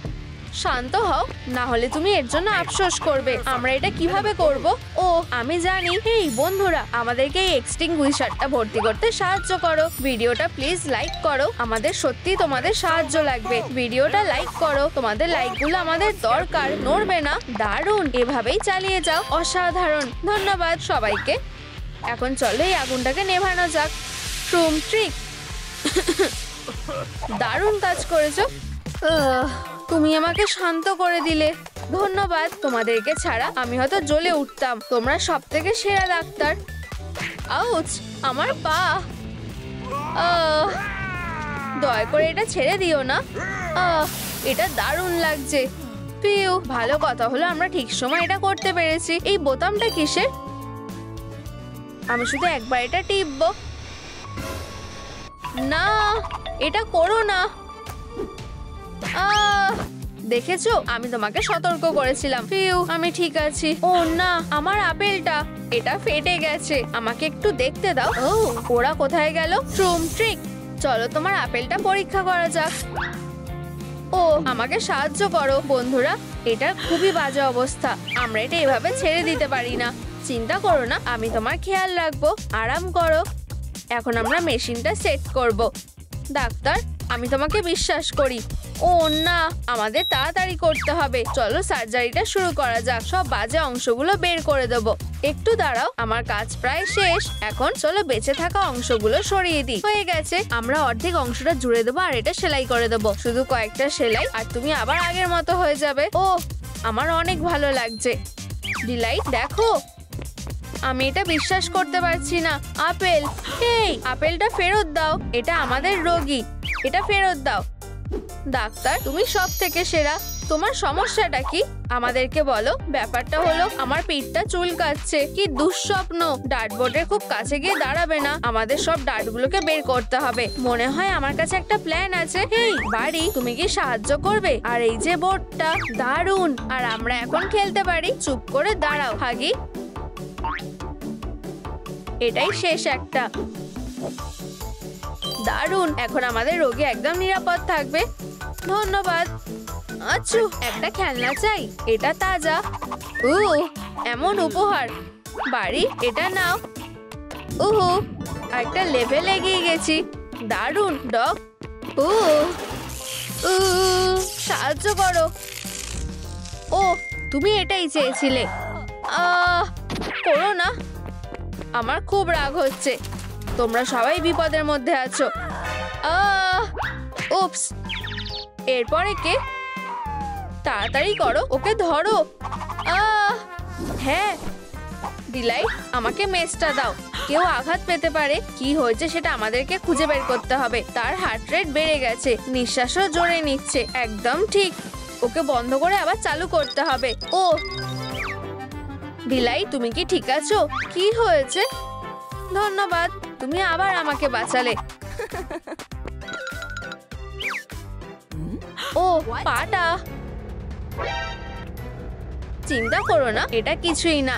শান্ত হও, না হলে তুমি এর জন্য আফসোস করবে। আমরা এটা কিভাবে করব? ও আমি জানি। এই বন্ধুরা, আমাদেরকে এই এক্সটিংগুইশারটা ভর্তি করতে সাহায্য করো। ভিডিওটা প্লিজ লাইক করো, আমাদের সত্যি তোমাদের সাহায্য লাগবে। ভিডিওটা লাইক করো, তোমাদের লাইকগুলো আমাদের দরকার। নড়বে না। দারুণ, এভাবেই চালিয়ে যাও। অসাধারণ, ধন্যবাদ সবাইকে। এখন চলো এই আগুনটাকে নেভানো যাক। ট্রুম ট্রিক, দারুণ কাজ করেছো। তুমি আমাকে শান্ত করে দিলে, ধন্যবাদ। তোমাদেরকে ছাড়া আমি হয়তো জ্বলে উঠতাম। তোমরা সবথেকে সেরা ডাক্তার। আউচ, আমার পা। দয়া করে এটা ছেড়ে দিও না। এটা দারুণ লাগছে। পিউ, ভালো কথা হলো আমরা ঠিক সময় এটা করতে পেরেছি। এই বোতামটা কিসের? আমি শুধু একবার এটা টিপবো। না, এটা করো না। দেখেছো, আমি তোমাকে সতর্ক করেছিলাম। ফিউ, আমি ঠিক আছি। ও না, আমার আপেলটা, এটা ফেটে গেছে। আমাকে একটু দেখতে দাও। ও, ওরা কোথায় গেল? ট্রুম ট্রিক, চলো তোমার আপেলটা পরীক্ষা করা যাক। ও, আমাকে সাহায্য করো বন্ধুরা, এটা খুবই বাজে অবস্থা। আমরা এটা এভাবে ছেড়ে দিতে পারি না। চিন্তা করো না, আমি তোমার খেয়াল রাখবো। আরাম করো। এখন আমরা মেশিনটা সেট করব। ডাক্তার, আমি তোমাকে বিশ্বাস করি। ও না, আমাদের তাড়াতাড়ি করতে হবে। চলো সার্জারিটা শুরু করা যাক। সব বাজে অংশগুলো বের করে দেবো। একটু দাঁড়াও, আমার কাজ প্রায় শেষ। এখন চলো বেঁচে থাকা অংশগুলো সরিয়ে দিই। হয়ে গেছে। আমরা অর্ধেক অংশটা জুড়ে দেবো আর এটা সেলাই করে দেবো। শুধু কয়েকটা সেলাই আর তুমি আবার আগের মতো হয়ে যাবে। ও, আমার অনেক ভালো লাগছে। ডিলাইট, দেখো, আমি এটা বিশ্বাস করতে পারছি না। আপেল, এই আপেলটা ফেরত দাও। এটা আমাদের রোগী, এটা ফেরত দাও। ডাক্তার, তুমি সব থেকে সেরা। তোমার সমস্যাটা কি আমাদেরকে বলো। ব্যাপারটা হলো আমার পিঠটা চুলকাচ্ছে। কি দুঃস্বপ্ন। ডার্টবোর্ডের খুব কাছে গিয়ে দাঁড়াবে না। আমাদের সব ডার্টগুলোকে বের করতে হবে। মনে হয় আমার কাছে একটা প্ল্যান আছে। এই বাড়ি, তুমি কি সাহায্য করবে? আর এই যে বোর্ডটা, দারুণ। আর আমরা এখন খেলতে পারি। চুপ করে দাঁড়াও হাগি। এটাই শেষ একটা। দারুণ, এখন আমাদের রোগী একদম নিরাপদ থাকবে। ধন্যবাদ। আচ্ছা, একটা খেলনা চাই। এটা তাজা। এমন উপহার। বাড়ি, এটা নাও। একটা লেভেল এগিয়ে গেছি। দারুণ ডগ। সাহায্য করো। ও, তুমি এটাই চেয়েছিলে। করো না, আমার খুব রাগ হচ্ছে। তোমরা সবাই বিপদের মধ্যে আছো। উপস, এরপরে কে? তাড়াতাড়ি করো, ওকে ধরো। হ্যাঁ, ডিলাইট, আমাকে মেসটা দাও। কেউ আঘাত পেতে পারে। কি হয়েছে সেটা আমাদেরকে খুঁজে বের করতে হবে। তার হার্ট রেট বেড়ে গেছে, নিঃশ্বাসও জোরে নিচ্ছে। একদম ঠিক। ওকে বন্ধ করে আবার চালু করতে হবে। ও, ডিলাইট, তুমি কি ঠিক আছো? কি হয়েছে? ধন্যবাদ, তুমি আবার আমাকে বাঁচালে। ও, পাটা। চিন্তা করো না, এটা কিছুই না।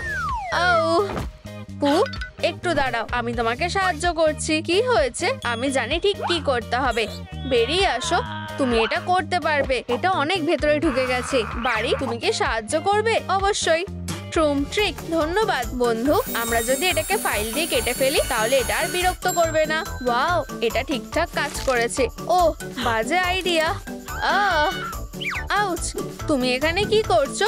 একটু দাঁড়াও, আমি তোমাকে সাহায্য করছি। কি হয়েছে? আমি জানি ঠিক কি করতে হবে। বেরিয়ে আসো, তুমি এটা করতে পারবে। এটা অনেক ভেতরে ঢুকে গেছে। বাড়ি, তুমি কি সাহায্য করবে? অবশ্যই। ট্রুম ট্রিক, ধন্যবাদ বন্ধু। আমরা যদি এটাকে ফাইল দিয়ে কেটে ফেলি তাহলে এটা আর বিরক্ত করবে না। ওয়াও, এটা ঠিকঠাক কাজ করেছে। ও, বাজে আইডিয়া। আউচ, তুমি এখানে কি করছো?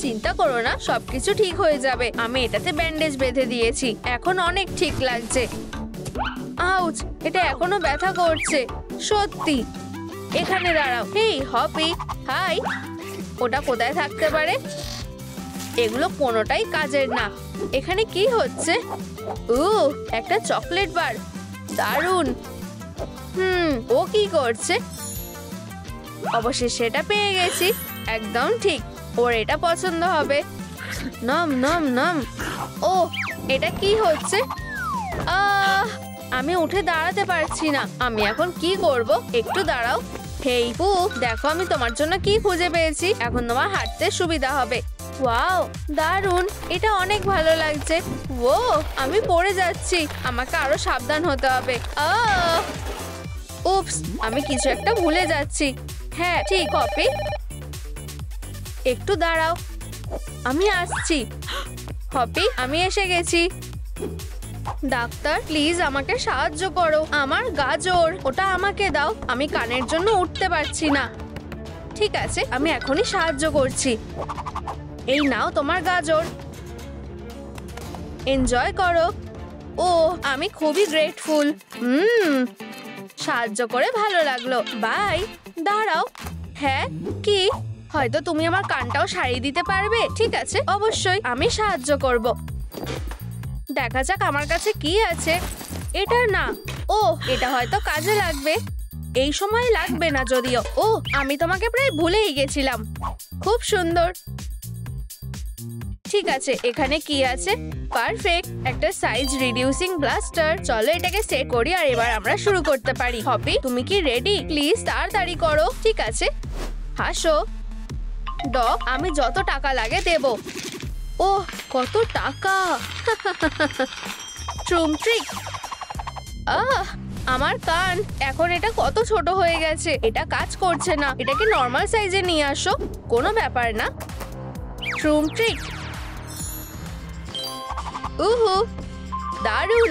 চিন্তা করো না, সবকিছু ঠিক হয়ে যাবে। আমি এটাতে ব্যান্ডেজ বেঁধে দিয়েছি। এখন অনেক ঠিক লাগছে। আউচ, এটা এখনো ব্যথা করছে। সত্যি। এখানে দাঁড়াও। হেই হপি, হাই। ওটা কোথায় থাকতে পারে? এগুলো কোনোটাই কাজের না। এখানে কি হচ্ছে? একটা চকলেট বার। দারুণ। ও কি করছে? অবশ্যই সেটা পেয়ে গেছি। একদম ঠিক, ওর এটা পছন্দ হবে। নম নম নম। ও, এটা কি হচ্ছে? আমি উঠে দাঁড়াতে পারছি না। আমি এখন কি করব? একটু দাঁড়াও। হেই পু, দেখো আমি তোমার জন্য কি খুঁজে পেয়েছি। এখন তোমার হাঁটতে সুবিধা হবে। ওয়াও, দারুণ। এটা অনেক ভালো লাগছে। ও, আমি পড়ে যাচ্ছি। আমাকে আরো সাবধান হতে হবে। উপস, আমি কিছু একটা ভুলে যাচ্ছি। হ্যাঁ, ঠিক। কপি। একটু দাঁড়াও, আমি আসছি। হপি, আমি এসে গেছি। ডাক্তার, প্লিজ আমাকে সাহায্য করো। আমার গাজর, ওটা আমাকে দাও। আমি কানের জন্য উঠতে পারছি না। ঠিক আছে, আমি এখনই সাহায্য করছি। এই নাও তোমার গাজর, এনজয় করো। ও, আমি খুবই গ্রেটফুল। সাহায্য করে ভালো লাগলো। বাই। দাঁড়াও, হ্যাঁ কি? হয়তো তুমি আমার কানটাও সারিয়ে দিতে পারবে। ঠিক আছে, অবশ্যই আমি সাহায্য করব। দেখা যাক আমার কাছে কি আছে। এটা না, ও এটা হয়তো কাজে লাগবে। এই সময় লাগবে না যদিও। ও, আমি তোমাকে প্রায় ভুলেই গেছিলাম। খুব সুন্দর। ঠিক আছে, এখানে কি আছে? পারফেক্ট, একটা সাইজ রিডিউসিং ব্লাস্টার। চলো এটাকে সেট করি আর এবার আমরা শুরু করতে পারি। হপি, তুমি কি রেডি? প্লিজ তাড়াতাড়ি করো। ঠিক আছে, হাসো। ডগ, আমি যত টাকা লাগে দেব। ওহ, কত টাকা! ট্রুম ট্রিক। আমার কান এখন এটা কত ছোট হয়ে গেছে। এটা কাজ করছে না। এটাকে নর্মাল সাইজে নিয়ে আসো। কোনো ব্যাপার না। ট্রুম ট্রিক। উহু, দারুণ।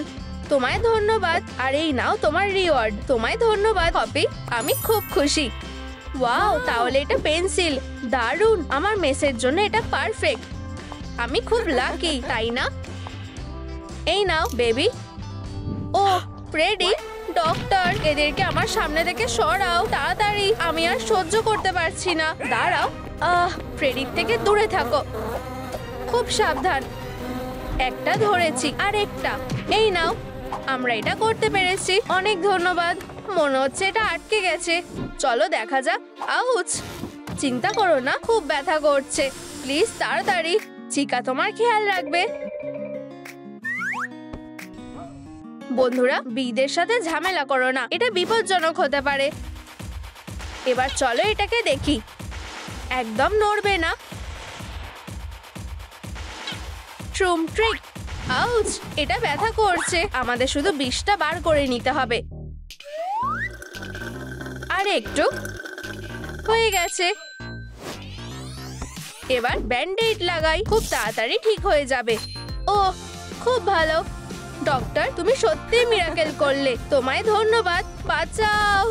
তোমায় ধন্যবাদ। আর এই নাও তোমার রিওয়ার্ড। তোমায় ধন্যবাদ হপি, আমি খুব খুশি। ওয়াও, তাহলে এটা পেন্সিল। দারুণ, আমার মেসের জন্য এটা পারফেক্ট। আমি খুব লাকি, তাই না? এই নাও বেবি। ও, ফ্রেডি, ডক্টর, এদেরকে আমার সামনে থেকে সরাও তাড়াতাড়ি। আমি আর সহ্য করতে পারছি না। দাঁড়াও। ফ্রেডির থেকে দূরে থাকো। খুব সাবধান। একটা ধরেছি, আর একটা। এই নাও। আমরা এটা করতে পেরেছি। অনেক ধন্যবাদ। মনে হচ্ছে এটা আটকে গেছে। চলো দেখা যাক। আউচ! চিন্তা করো না, খুব ব্যথা করছে। প্লিজ তাড়াতাড়ি। চিকা তোমার খেয়াল রাখবে। বন্ধুরা, বিদের সাথে ঝামেলা করো না, এটা বিপজ্জনক হতে পারে। এবার চলো এটাকে দেখি। একদম নড়বে না। ট্রুম ট্রিক। আউচ! এটা ব্যথা করছে। আমাদের শুধু বিষটা বার করে নিতে হবে। আর একটু। হয়ে গেছে। এবার ব্যান্ডেড লাগাই। খুব তাড়াতাড়ি ঠিক হয়ে যাবে। ও, খুব ভালো। ডক্টর, তুমি সত্যিই মিরাকেল করলে। তোমায় ধন্যবাদ। বাঁচাও।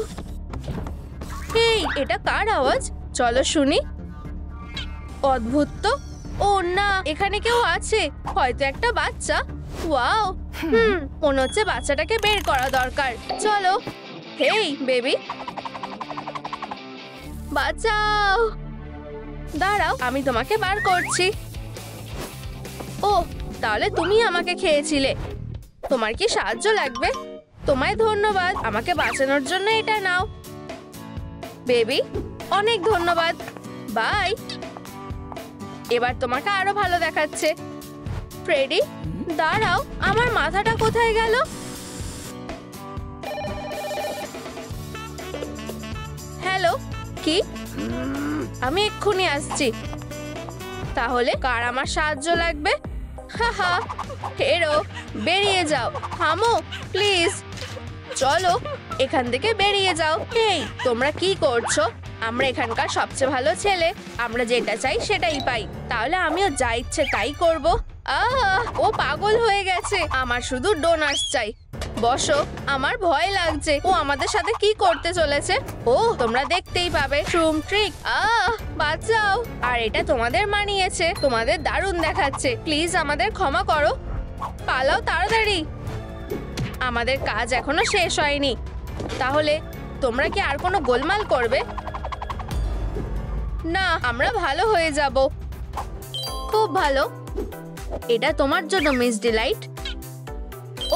এই, এটা কার আওয়াজ? চলো শুনি। অদ্ভুত তো। ও না, এখানে কেউ আছে। হয়তো একটা বাচ্চা। ওয়াও, মনে হচ্ছে বাচ্চাটাকে বের করা দরকার। চলো। হেই বেবি, বাঁচাও। দাঁড়াও, আমি তোমাকে বার করছি। ও, তাহলে তুমি আমাকে খেয়েছিলে। তোমার কি সাহায্য লাগবে? তোমায় ধন্যবাদ আমাকে বাঁচানোর জন্য। এটা নাও বেবি। অনেক ধন্যবাদ। বাই। এবার তোমাকে আরো ভালো দেখাচ্ছে। ফ্রেডি, দাঁড়াও, আমার মাথাটা কোথায় গেল? হ্যালো, কি? আমি এক্ষুনি আসছি। তাহলে কার আমার সাহায্য লাগবে? হাহা, হেরো, বেরিয়ে যাও। থামো প্লিজ। চলো এখান থেকে বেরিয়ে যাও। এই, তোমরা কি করছো? আমরা এখানকার সবচেয়ে ভালো ছেলে। আমরা যেটা চাই সেটাই পাই। তাহলে আমিও যা ইচ্ছে তাই করব। ও পাগল হয়ে গেছে। আমার শুধু ডোনাটস চাই। বসো, আমার ভয় লাগছে। ও আমাদের সাথে কি করতে চলেছে? ও, তোমরা দেখতেই পাবে। ট্রুম ট্রিক। বাঁচাও। আর এটা তোমাদের মানিয়েছে। তোমাদের দারুণ দেখাচ্ছে। প্লিজ আমাদের ক্ষমা করো। পালাও তাড়াতাড়ি। আমাদের কাজ এখনো শেষ হয়নি। তাহলে তোমরা কি আর কোনো গোলমাল করবে? না, আমরা ভালো হয়ে যাব। খুব ভালো। এটা তোমার জন্য মিস ডিলাইট।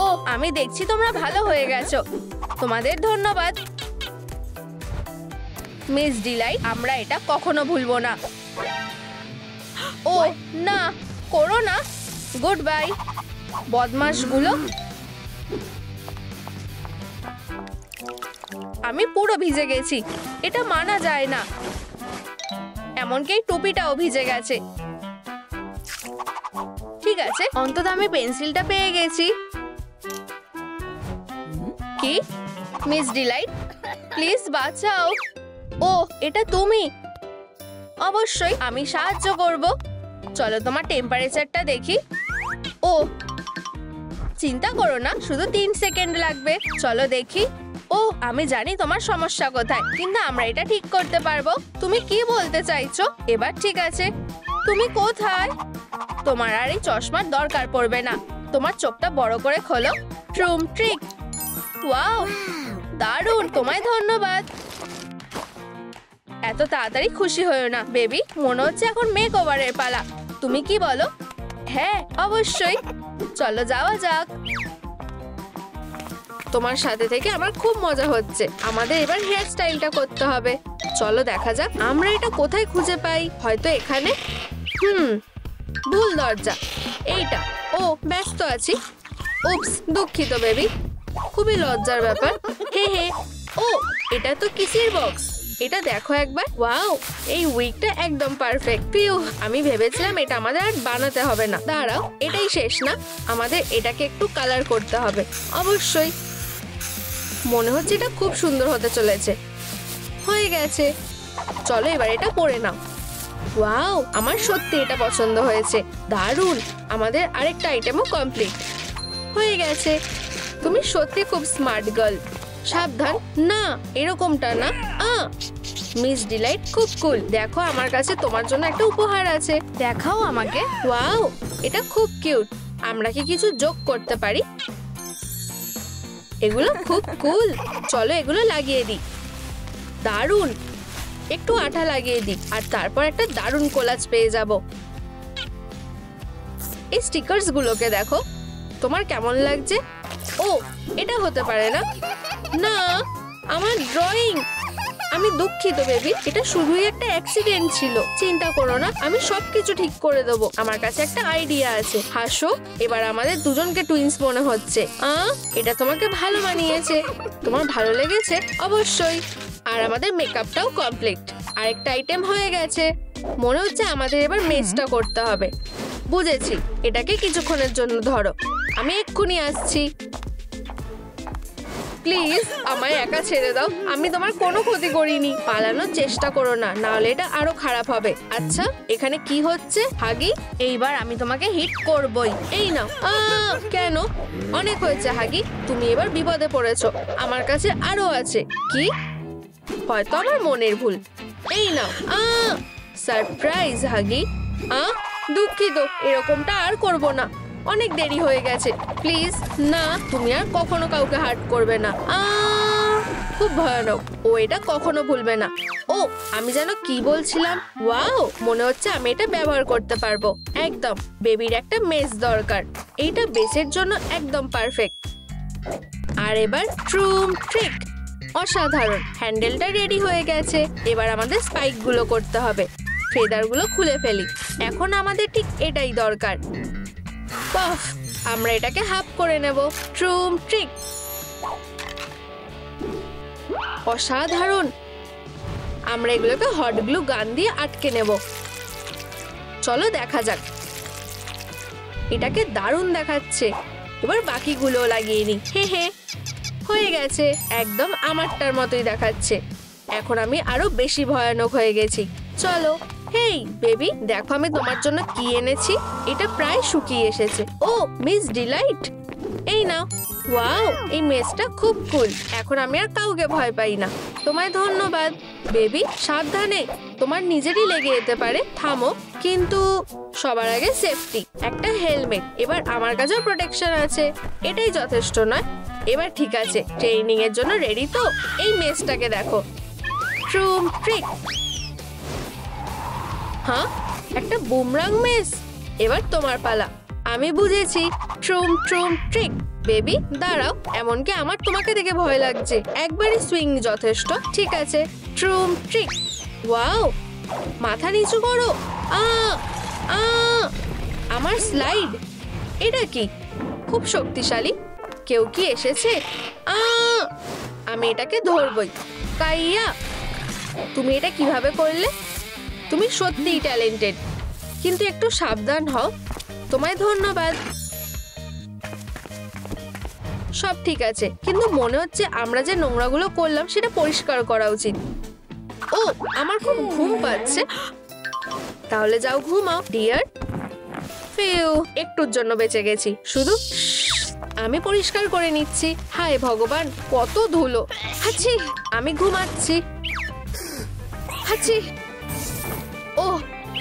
ও, আমি দেখছি তোমরা ভালো হয়ে গেছো। তোমাদের ধন্যবাদ মিস ডিলাইট। আমরা এটা কখনো ভুলবো না। ও না, করো না। গুড বাই বদমাশগুলো। আমি পুরো ভিজে গেছি। এটা মানা যায় না। এমনকি টুপিটাও ভিজে গেছে। ঠিক আছে, অন্তত আমি পেন্সিলটা পেয়ে গেছি। কি? মিস ডিলাইট, প্লিজ বাঁচাও। ও, এটা তুমি। অবশ্যই আমি সাহায্য করব। চলো তোমার টেম্পারেচারটা দেখি। ও চিন্তা করো না, শুধু 3 সেকেন্ড লাগবে। চলো দেখি। ও আমি জানি তোমার সমস্যা কোথায়, কিন্তু আমরা এটা ঠিক করতে পারবো। তুমি কি বলতে চাইছো? এবার ঠিক আছে। তুমি কোথায়? তোমার আর এই চশমার দরকার পড়বে না। তোমার চোখটা বড় করে খোলো। ট্রুম ট্রিক। ওয়াও, দারুণ, তোমায় ধন্যবাদ। এত তাড়াতাড়ি খুশি হয়েও না বেবি, মনে হচ্ছে এখন মেক ওভারের পালা। তুমি কি বলো? হ্যাঁ অবশ্যই, চলো যাওয়া যাক। তোমার সাথে থেকে আমার খুব মজা হচ্ছে। আমাদের এবার হেয়ার স্টাইলটা করতে হবে। চলো দেখা যাক আমরা এটা কোথায় খুঁজে পাই। হয়তো এখানে। ভুল দরজা। এইটা। ও ব্যস্ত আছি। উপস, দুঃখিত বেবি, খুবই লজ্জার ব্যাপার। হে হে। ও এটা তো কিসের বক্স। এটা দেখো একবার। ওয়াও, এই উইকটা একদম পারফেক্ট। পিউ, আমি ভেবেছিলাম এটা আমাদের আর বানাতে হবে না। দাঁড়াও, এটাই শেষ না, আমাদের এটাকে একটু কালার করতে হবে। অবশ্যই, মনে হচ্ছে এটা খুব সুন্দর হতে চলেছে। হয়ে গেছে, চলো এবার এটা পরে নাও। ওয়াও, আমার সত্যি এটা পছন্দ হয়েছে। দারুণ, আমাদের আরেকটা আইটেমও কমপ্লিট হয়ে গেছে। তুমি সত্যি খুব স্মার্ট গার্ল। সাবধান, না এরকমটা না। মিস ডিলাইট খুব কুল। দেখো আমার কাছে তোমার জন্য একটা উপহার আছে। দেখাও আমাকে। ওয়াও, এটা খুব কিউট। আমরা কি কিছু যোগ করতে পারি? এগুলো খুব কুল। চলো এগুলো লাগিয়ে দিই। দারুণ, একটু আঠা লাগিয়ে দিই আর তারপর একটা দারুণ কোলাজ পেয়ে যাব। এই স্টিকার্স গুলোকে দেখো, তোমার কেমন লাগছে? ও এটা হতে পারে না। না, আমার ড্রয়িং। আমি দুঃখিত বেবি, এটা শুধুই একটা অ্যাক্সিডেন্ট ছিল। চিন্তা করো না, আমি সবকিছু ঠিক করে দেবো। আমার কাছে একটা আইডিয়া আছে। হাসো, এবার আমাদের দুজনকে টুইন্স মনে হচ্ছে। এটা তোমাকে ভালো মানিয়েছে। তোমার ভালো লেগেছে? অবশ্যই। আর আমাদের মেকআপটাও কমপ্লিট। আরেকটা আইটেম হয়ে গেছে। মনে হচ্ছে আমাদের এবার মেজটা করতে হবে। বুঝেছি, এটাকে কিছুক্ষণের জন্য ধরো, আমি এক্ষুনি আসছি। প্লিজ আমায় একা ছেড়ে দাও, আমি তোমার কোনো ক্ষতি করিনি। পালানোর চেষ্টা করো না, নাহলে এটা আরো খারাপ হবে। আচ্ছা এখানে কি হচ্ছে? হাগি, এইবার আমি তোমাকে হিট করবই। এই নাও। কেন? অনেক হয়েছে হাগি, তুমি এবার বিপদে পড়েছো। আমার কাছে আরো আছে। কি? হয়তো আমার মনের ভুল। এই নাও। সারপ্রাইজ হাগি। দুঃখিত, এরকমটা আর করব না। অনেক দেরি হয়ে গেছে। প্লিজ না, তুমি আর কখনো কাউকে হার্ট করবে না। খুব ভয়ানক, ও এটা কখনো ভুলবে না। ও আমি যেন কি বলছিলাম। ওয়াও, মনে হচ্ছে আমি এটা ব্যবহার করতে পারবো। একদম, বেবির একটা মেস দরকার। এইটা বেসের জন্য একদম পারফেক্ট। আর এবার ট্রুম ট্রিক। অসাধারণ, হ্যান্ডেলটা রেডি হয়ে গেছে। এবার আমাদের স্পাইক গুলো করতে হবে। ফেদার গুলো খুলে ফেলি। এখন আমাদের ঠিক এটাই দরকার। পফ, আমরা এটাকে হাফ করে নেব। ট্রুম ট্রিক। অসাধারণ। আমরা এগুলোকে হট গ্লু গান দিয়ে আটকে নেব। চলো দেখা যাক। এটাকে দারুণ দেখাচ্ছে। এবার বাকিগুলো লাগিয়ে নি। হে হে, হয়ে গেছে। একদম আমারটার মতোই দেখাচ্ছে। এখন আমি আরো বেশি ভয়ানক হয়ে গেছি। চলো। হেই বেবি, দেখো আমি তোমার জন্য কি এনেছি। এটা প্রায় শুকিয়ে এসেছে। ও মিস ডিলাইট, এই নাও। ওয়াও, এই মেসটা খুব কুল। এখন আমি আর কাউকে ভয় পাই না। তোমায় ধন্যবাদ বেবি। সাবধানে, তোমার নিজেরই লেগে যেতে পারে। থামো। কিন্তু সবার আগে সেফটি, একটা হেলমেট। এবার আমার কাছেও প্রোটেকশন আছে। এটাই যথেষ্ট নয়? এবার ঠিক আছে, ট্রেনিং এর জন্য রেডি তো? এই মেসটাকে দেখো। ট্রুম ট্রিক। একটা বুমরাং মেস। এবার তোমার পালা। আমি বুঝেছি। ট্রুম ট্রুম ট্রিক। বেবি দাঁড়াও, এমনকি আমার তোমাকে দেখে ভয় লাগছে। একবারই সুইং যথেষ্ট। ঠিক আছে, ট্রুম ট্রিক। ওয়াও, মাথা নিচু করো। আমার স্লাইড। এটা কি? খুব শক্তিশালী। কেউ কি এসেছে? আমি এটাকে ধরবই। কাইয়া, তুমি এটা কিভাবে করলে? তুমি সত্যিই ট্যালেন্টেড, কিন্তু একটু সাবধান হও। তোমায় ধন্যবাদ। সব ঠিক আছে, কিন্তু মনে হচ্ছে আমরা যে নোংরাগুলো করলাম সেটা পরিষ্কার করা উচিত। ও আমার খুব ঘুম পাচ্ছে। তাহলে যাও ঘুমাও ডিয়ার। ফিউ, একটুর জন্য বেঁচে গেছি। শুধু আমি পরিষ্কার করে নিচ্ছি। হায় ভগবান, কত ধুলো। হাচ্ছি, আমি ঘুমাচ্ছি। হাচ্ছি, ওহ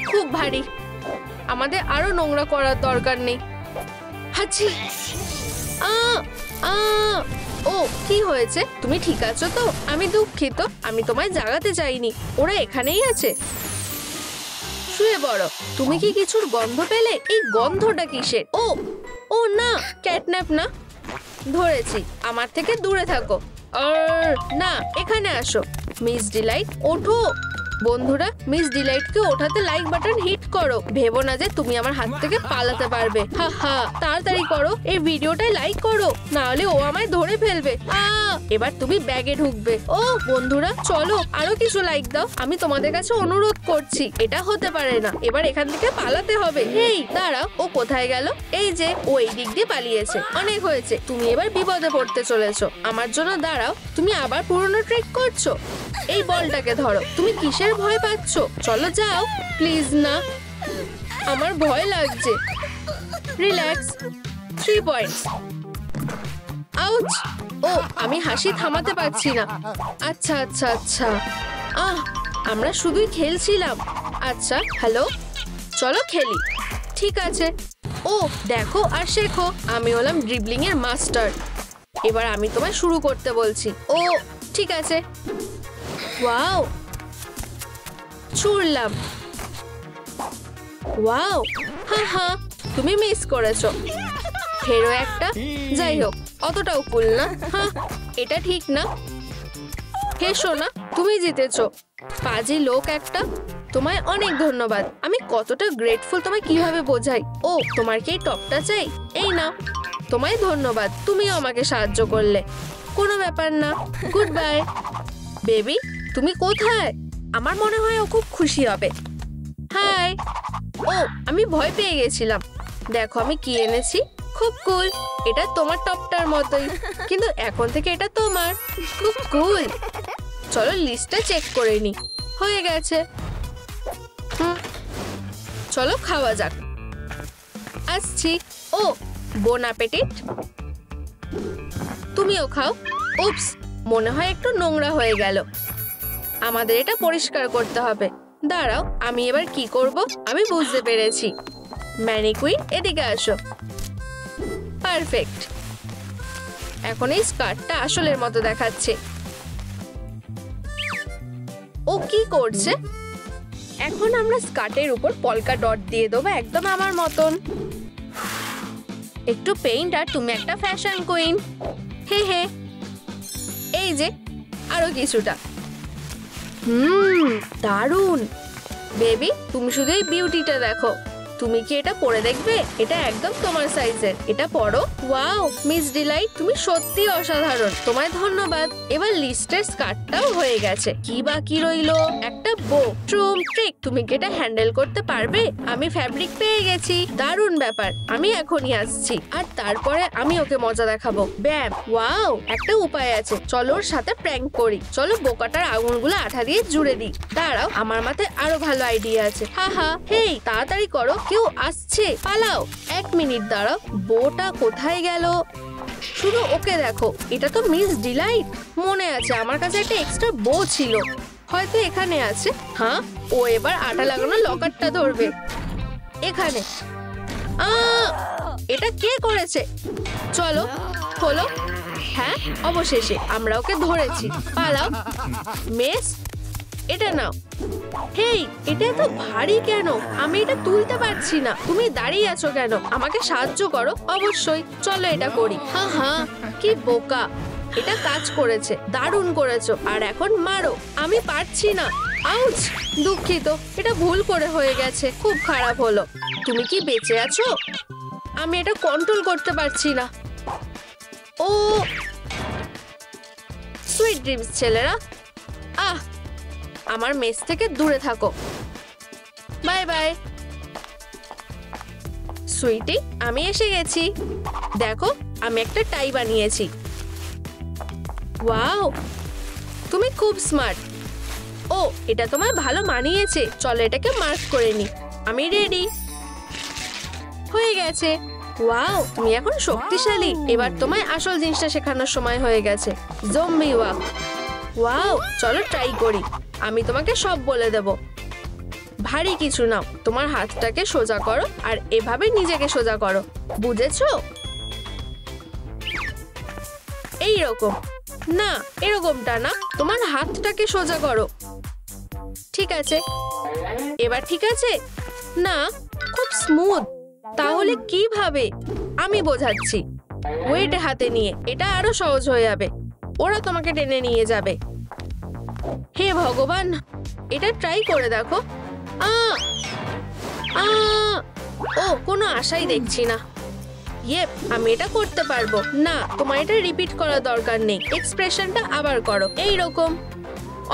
খুব ভারী। আমাদের আরো নোংরা করার দরকার নেই। হাচ্ছি, ও কি হয়েছে? তুমি ঠিক আছো তো? আমি দুঃখিত, আমি তোমায় জাগাতে চাইনি। ওরা এখানেই আছে। শুয়ে পড়ো। তুমি কি কিছুর গন্ধ পেলে? এই গন্ধটা কিসের? ও না, ক্যাটন্যাপ না। ধরেছি। আমার থেকে দূরে থাকো। না, এখানে আসো। মিস ডিলাইট, ওঠো। বন্ধুরা, মিস ডিলাইটকে ওঠাতে লাইক বাটন হিট করো। ভেবো না যে তুমি আমার হাত থেকে পালাতে পারবে। হা হা, তাড়াতাড়ি করো, এই ভিডিওটায় লাইক করো, না হলে ও আমায় ধরে ফেলবে। এবার তুমি ব্যাগে ঢুকবে। ও বন্ধুরা, চলো আরো কিছু লাইক দাও। আমি তোমাদের কাছে অনুরোধ করছি, এটা হতে পারে না। এবার এখান থেকে পালাতে হবে। হেই দাঁড়াও, ও কোথায় গেল? এই যে, ও এই দিক দিয়ে পালিয়েছে। অনেক হয়েছে, তুমি এবার বিপদে পড়তে চলেছো। আমার জন্য দাঁড়াও। তুমি আবার পুরনো ট্রিক করছো। এই বলটাকে ধরো। তুমি কিসের ভয় পাচ্ছ? চলো যাও। প্লিজ না, আমার ভয় লাগছে। রিল্যাক্স। 3 পয়েন্টস। আউচ! ও, আমি হাসি থামাতে পারছি না। আচ্ছা আচ্ছা আচ্ছা, আমরা শুধুই খেলছিলাম। আচ্ছা, হ্যালো, চলো খেলি। ঠিক আছে। ও দেখো আর শেখো, আমি হলাম ড্রিবলিং এর মাস্টার। এবার আমি তোমায় শুরু করতে বলছি। ও ঠিক আছে। ওয়াও, ছুড়লাম। ওয়াও, হা হা, তুমি মিস করেছো। হেরো একটা। যাই হোক, অতটাও কুল না। হ্যাঁ, এটা ঠিক না। হেসো না, তুমি জিতেছো। পাজি লোক একটা। তোমায় অনেক ধন্যবাদ। আমি কতটা গ্রেটফুল তোমায় কিভাবে বোঝাই। ও, তোমার কি এই টপটা চাই? এই নাও। তোমায় ধন্যবাদ, তুমিও আমাকে সাহায্য করলে। কোনো ব্যাপার না। Good by. বেবি, তুমি কোথায়? আমার মনে হয় ও খুব খুশি হবে। হাই। ও, আমি ভয় পেয়ে গেছিলাম। দেখো আমি কি এনেছি। খুব কুল। এটা তোমার টপটার মতোই, কিন্তু এখন থেকে এটা তোমার। খুব কুল। চলো লিস্টটা চেক করে নি। হয়ে গেছে। চলো খাওয়া যাক। আসছি। ও, বোন অ্যাপেটিট। তুমিও খাও। উপস, মনে হয় একটু নোংরা হয়ে গেল। আমাদের এটা পরিষ্কার করতে হবে। দাঁড়াও, আমি এবার কি করব? আমি বুঝতে পেরেছি। ম্যানিকুইন, এদিকে আসো। পারফেক্ট। এখন এই স্কার্টটা আসলের মতো দেখাচ্ছে। ও কি করছে? এখন আমরা স্কার্টের উপর পলকা ডট দিয়ে দেবো, একদম আমার মতন। একটু পেইন্ট আর তুমি একটা ফ্যাশন কুইন। হে হে, এই যে আরো কিছুটা। দারুণ। বেবি, তুমি শুধু এই বিউটিটা দেখো। তুমি কি এটা পরে দেখবে? এটা একদম তোমার সাইজের। এটা পরো। ওয়াও মিস ডিলাইট, তুমি সত্যি অসাধারণ। তোমায় ধন্যবাদ। এবার লিস্টের স্কার্টটাও হয়ে গেছে। কি বাকি রইলো? একটা বো। ট্রুম ট্রিক, তুমি কি এটা হ্যান্ডেল করতে পারবে? আমি ফ্যাব্রিক পেয়ে গেছি। দারুণ ব্যাপার। আমি এখনই আসছি। আর তারপরে আমি ওকে মজা দেখাবো। ব্যাম। ওয়াও, একটা উপায় আছে। চলো ওর সাথে প্র্যাঙ্ক করি। চলো বোকাটার আঙুলগুলো আঠা দিয়ে জুড়ে দিই। দাঁড়াও, আমার মাথায় আরো ভালো আইডিয়া আছে। হা হা, হেই তাড়াতাড়ি করো, কেউ আসছে, পালাও। 1 মিনিট দাঁড়াও, বোটা কোথায় গেল? শুধু ওকে দেখো। এটা তো মিস ডিলাইট। মনে আছে, আমার কাছে একটা এক্সট্রা বো ছিল, হয়তো এখানে আছে। হ্যাঁ, ও এবার আটা লাগানো লকারটা ধরবে। এখানে। এটা কে করেছে? চলো, হলো। হ্যাঁ, অবশেষে আমরা ওকে ধরেছি। পালাও। মেস, এটা নাও। হেই, এটা এত ভারী কেন? আমি এটা তুলতে পারছি না। তুমি দাঁড়িয়ে আছো কেন? আমাকে সাহায্য করো। অবশ্যই, চলো এটা করি। হ্যাঁ হ্যাঁ, কি বোকা। এটা কাজ করেছে। দারুণ করেছো। আর এখন মারো। আমি পারছি না। আউচ, দুঃখিত, এটা ভুল করে হয়ে গেছে। খুব খারাপ হলো। তুমি কি বেঁচে আছো? আমি এটা কন্ট্রোল করতে পারছি না। ও, সুইট ড্রিমস ছেলেরা। আমার মেস থেকে দূরে থাকো। Bye bye. সুইটি, আমি এসে গেছি। দেখো, আমি একটা টাই বানিয়েছি। ওয়াও, তুমি খুব স্মার্ট। ও, এটা তোমায় ভালো মানিয়েছে। চলো এটাকে মার্ক করে নি। আমি রেডি হয়ে গেছে। ওয়াও, তুমি এখন শক্তিশালী। এবার তোমায় আসল জিনিসটা শেখানোর সময় হয়ে গেছে, জম্বি ওয়াক। ওয়াও, চলো ট্রাই করি। আমি তোমাকে সব বলে দেব। ভারী কিছু নাও, তোমার হাতটাকে সোজা করো আর এভাবে নিজেকে সোজা করো, বুঝেছো? এইরকম না, এরকমটা না, তোমার হাতটাকে সোজা করো। ঠিক আছে, এবার ঠিক আছে না? খুব স্মুথ। তাহলে কিভাবে? আমি বোঝাচ্ছি। ওয়েট হাতে নিয়ে এটা আরো সহজ হয়ে যাবে। ওরা তোমাকে টেনে নিয়ে যাবে। হে ভগবান, এটা ট্রাই করে দেখো। ও, কোনো আশাই দেখছি না। ইয়েপ, আমি এটা করতে পারবো না। তোমার এটা রিপিট করার দরকার নেই। এক্সপ্রেশনটা আবার করো, এইরকম।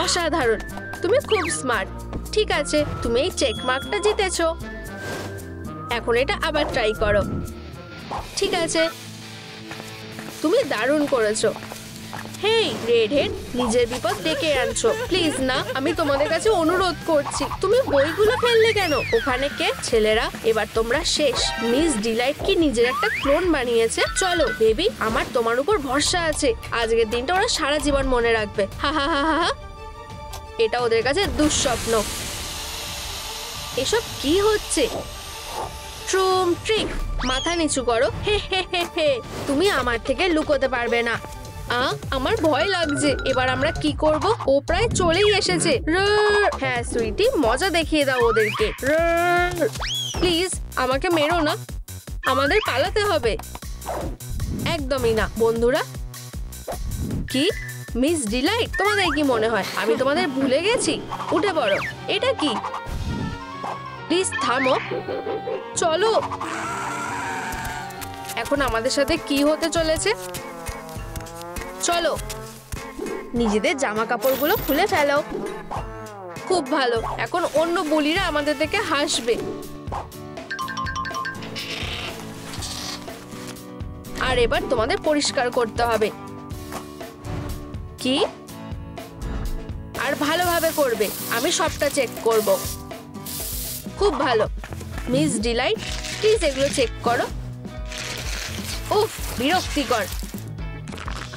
অসাধারণ, তুমি খুব স্মার্ট। ঠিক আছে, তুমি এই চেক মার্কটা জিতেছো। এখন এটা আবার ট্রাই করো। ঠিক আছে, তুমি দারুণ করেছো। হেই রেড হেড, নিজের বিপদ ডেকে আনছো। প্লিজ না, আমি তোমাদের কাছে অনুরোধ করছি। তুমি বইগুলো ফেললে কেন? ওখানে কে? ছেলেরা, এবার তোমরা শেষ। মিস ডিলাইট কি নিজের একটা ক্লোন বানিয়েছে? চলো বেবি, আমার তোমার উপর ভরসা আছে। আজকের দিনটা ওরা সারা জীবন মনে রাখবে। হা হা হা হা। এটা ওদের কাছে দুঃস্বপ্ন। এসব কি হচ্ছে? ট্রুম ট্রিক, মাথা নিচু করো। হে হে হে হে, তুমি আমার থেকে লুকোতে পারবে না। আমার ভয় লাগছে। এবার আমরা কি করব? ও প্রায় চলেই এসেছে। হ্যাঁ সুইটি, মজা দেখিয়ে দাও ওদেরকে। প্লিজ আমাকে মেরো না, আমাদের পালাতে হবে। একদমই না বন্ধুরা। কি মিস ডিলাইট, তোমাদের কি মনে হয় আমি তোমাদের ভুলে গেছি? উঠে পড়ো। এটা কি? প্লিজ থামো। চলো, এখন আমাদের সাথে কি হতে চলেছে? চলো, নিজেদের জামা কাপড়গুলো খুলে ফেলো। খুব ভালো, এখন অন্য বুলিরা আমাদের দেখে হাসবে। আর এবার তোমাদের পরিষ্কার করতে হবে। কি? আর ভালোভাবে করবে, আমি সবটা চেক করব। খুব ভালো। মিস ডিলাইট, প্লিজ এগুলো চেক করো। উফ, বিরক্তিকর।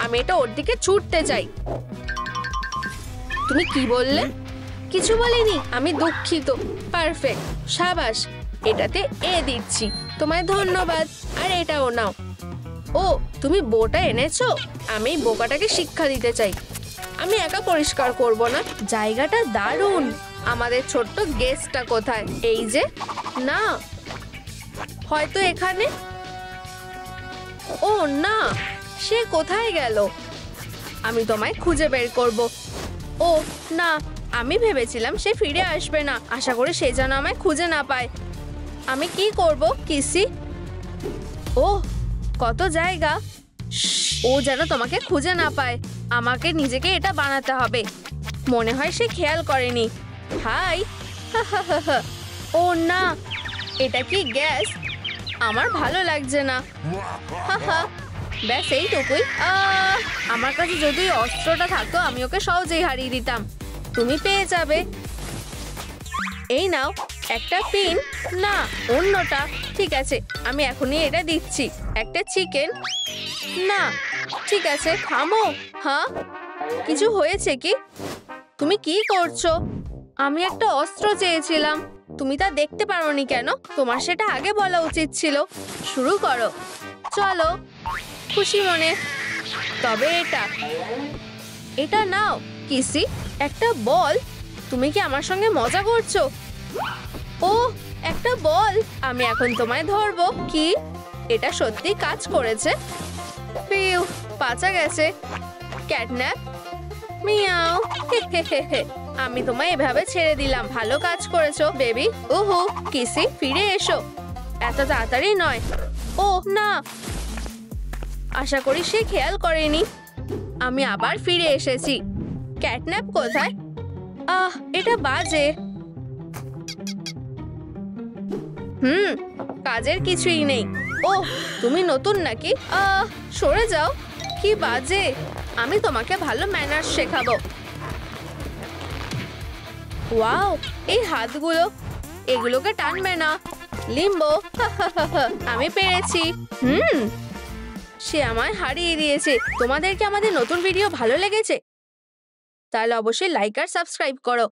আমি এটা ওর দিকে ছুটতে চাই। তুমি কি বললে? কিছু বলিনি, আমি দুঃখিত। পারফেক্ট, সাবাস। এটাতে এ দিচ্ছি, তোমায় ধন্যবাদ। আর এটাও নাও। ও, তুমি বোটা এনেছো? আমি বোকাটাকে শিক্ষা দিতে চাই। আমি একা পরিষ্কার করব না। জায়গাটা দারুণ। আমাদের ছোট্ট গেস্টটা কোথায়? এই যে। না, হয়তো এখানে। ও না, সে কোথায় গেল? আমি তোমায় খুঁজে বের করব। ও না, আমি ভেবেছিলাম সে ফিরে আসবে না। আশা করি সে যেন আমায় খুঁজে না পায়। আমি কি করব কিসি? ও, কত জায়গা। ও যেন তোমাকে খুঁজে না পায়। আমাকে নিজেকে এটা বানাতে হবে। মনে হয় সে খেয়াল করেনি। হাই। ও না, এটা কি গ্যাস? আমার ভালো লাগছে না। ব্যাস এইটুকুই। আমার কাছে যদি অস্ত্রটা থাকতো আমি ওকে সহজেই হারিয়ে দিতাম। তুমি পেয়ে যাবে। এই নাও একটা পিন। না, অন্যটা। ঠিক আছে, আমি এখনই এটা দিচ্ছি। একটা চিকেন। না, ঠিক আছে, থামো। হ্যাঁ, কিছু হয়েছে কি? তুমি কি করছো? আমি একটা অস্ত্র চেয়েছিলাম। তুমি তা দেখতে পারোনি কেন? তোমার সেটা আগে বলা উচিত ছিল। শুরু করো। চলো, খুশি মনে। তবে এটা নাও কিসি, একটা বল। তুমি কি আমার সঙ্গে মজা করছো? ও, একটা বল। আমি এখন তোমায় ধরবো। কি? এটা সত্যি কাজ করেছে। পিউ, বাঁচা গেছে। ক্যাটন্যাপ। মিয়াও। আমি তোমায় এভাবে ছেড়ে দিলাম। ভালো কাজ করেছো বেবি। ওহো, কিসি ফিরে এসো। এত তাড়াতাড়ি নয়। ও না, আশা করি সে খেয়াল করেনি। আমি আবার ফিরে এসেছি। ক্যাটন্যাপ কোথায়? এটা বাজে। কাজের কিছুই নেই। ও, তুমি নতুন নাকি? সরে যাও। কি বাজে। আমি তোমাকে ভালো ম্যানার্স শেখাবো। ওয়াও, এই হাতগুলো। এগুলোকে টানবে না। লিম্বো, আমি পেরেছি। সে আমায় হারিয়ে দিয়েছে। তোমাদেরকে আমাদের নতুন ভিডিও ভালো লেগেছে? তাহলে অবশ্যই লাইক আর সাবস্ক্রাইব করো।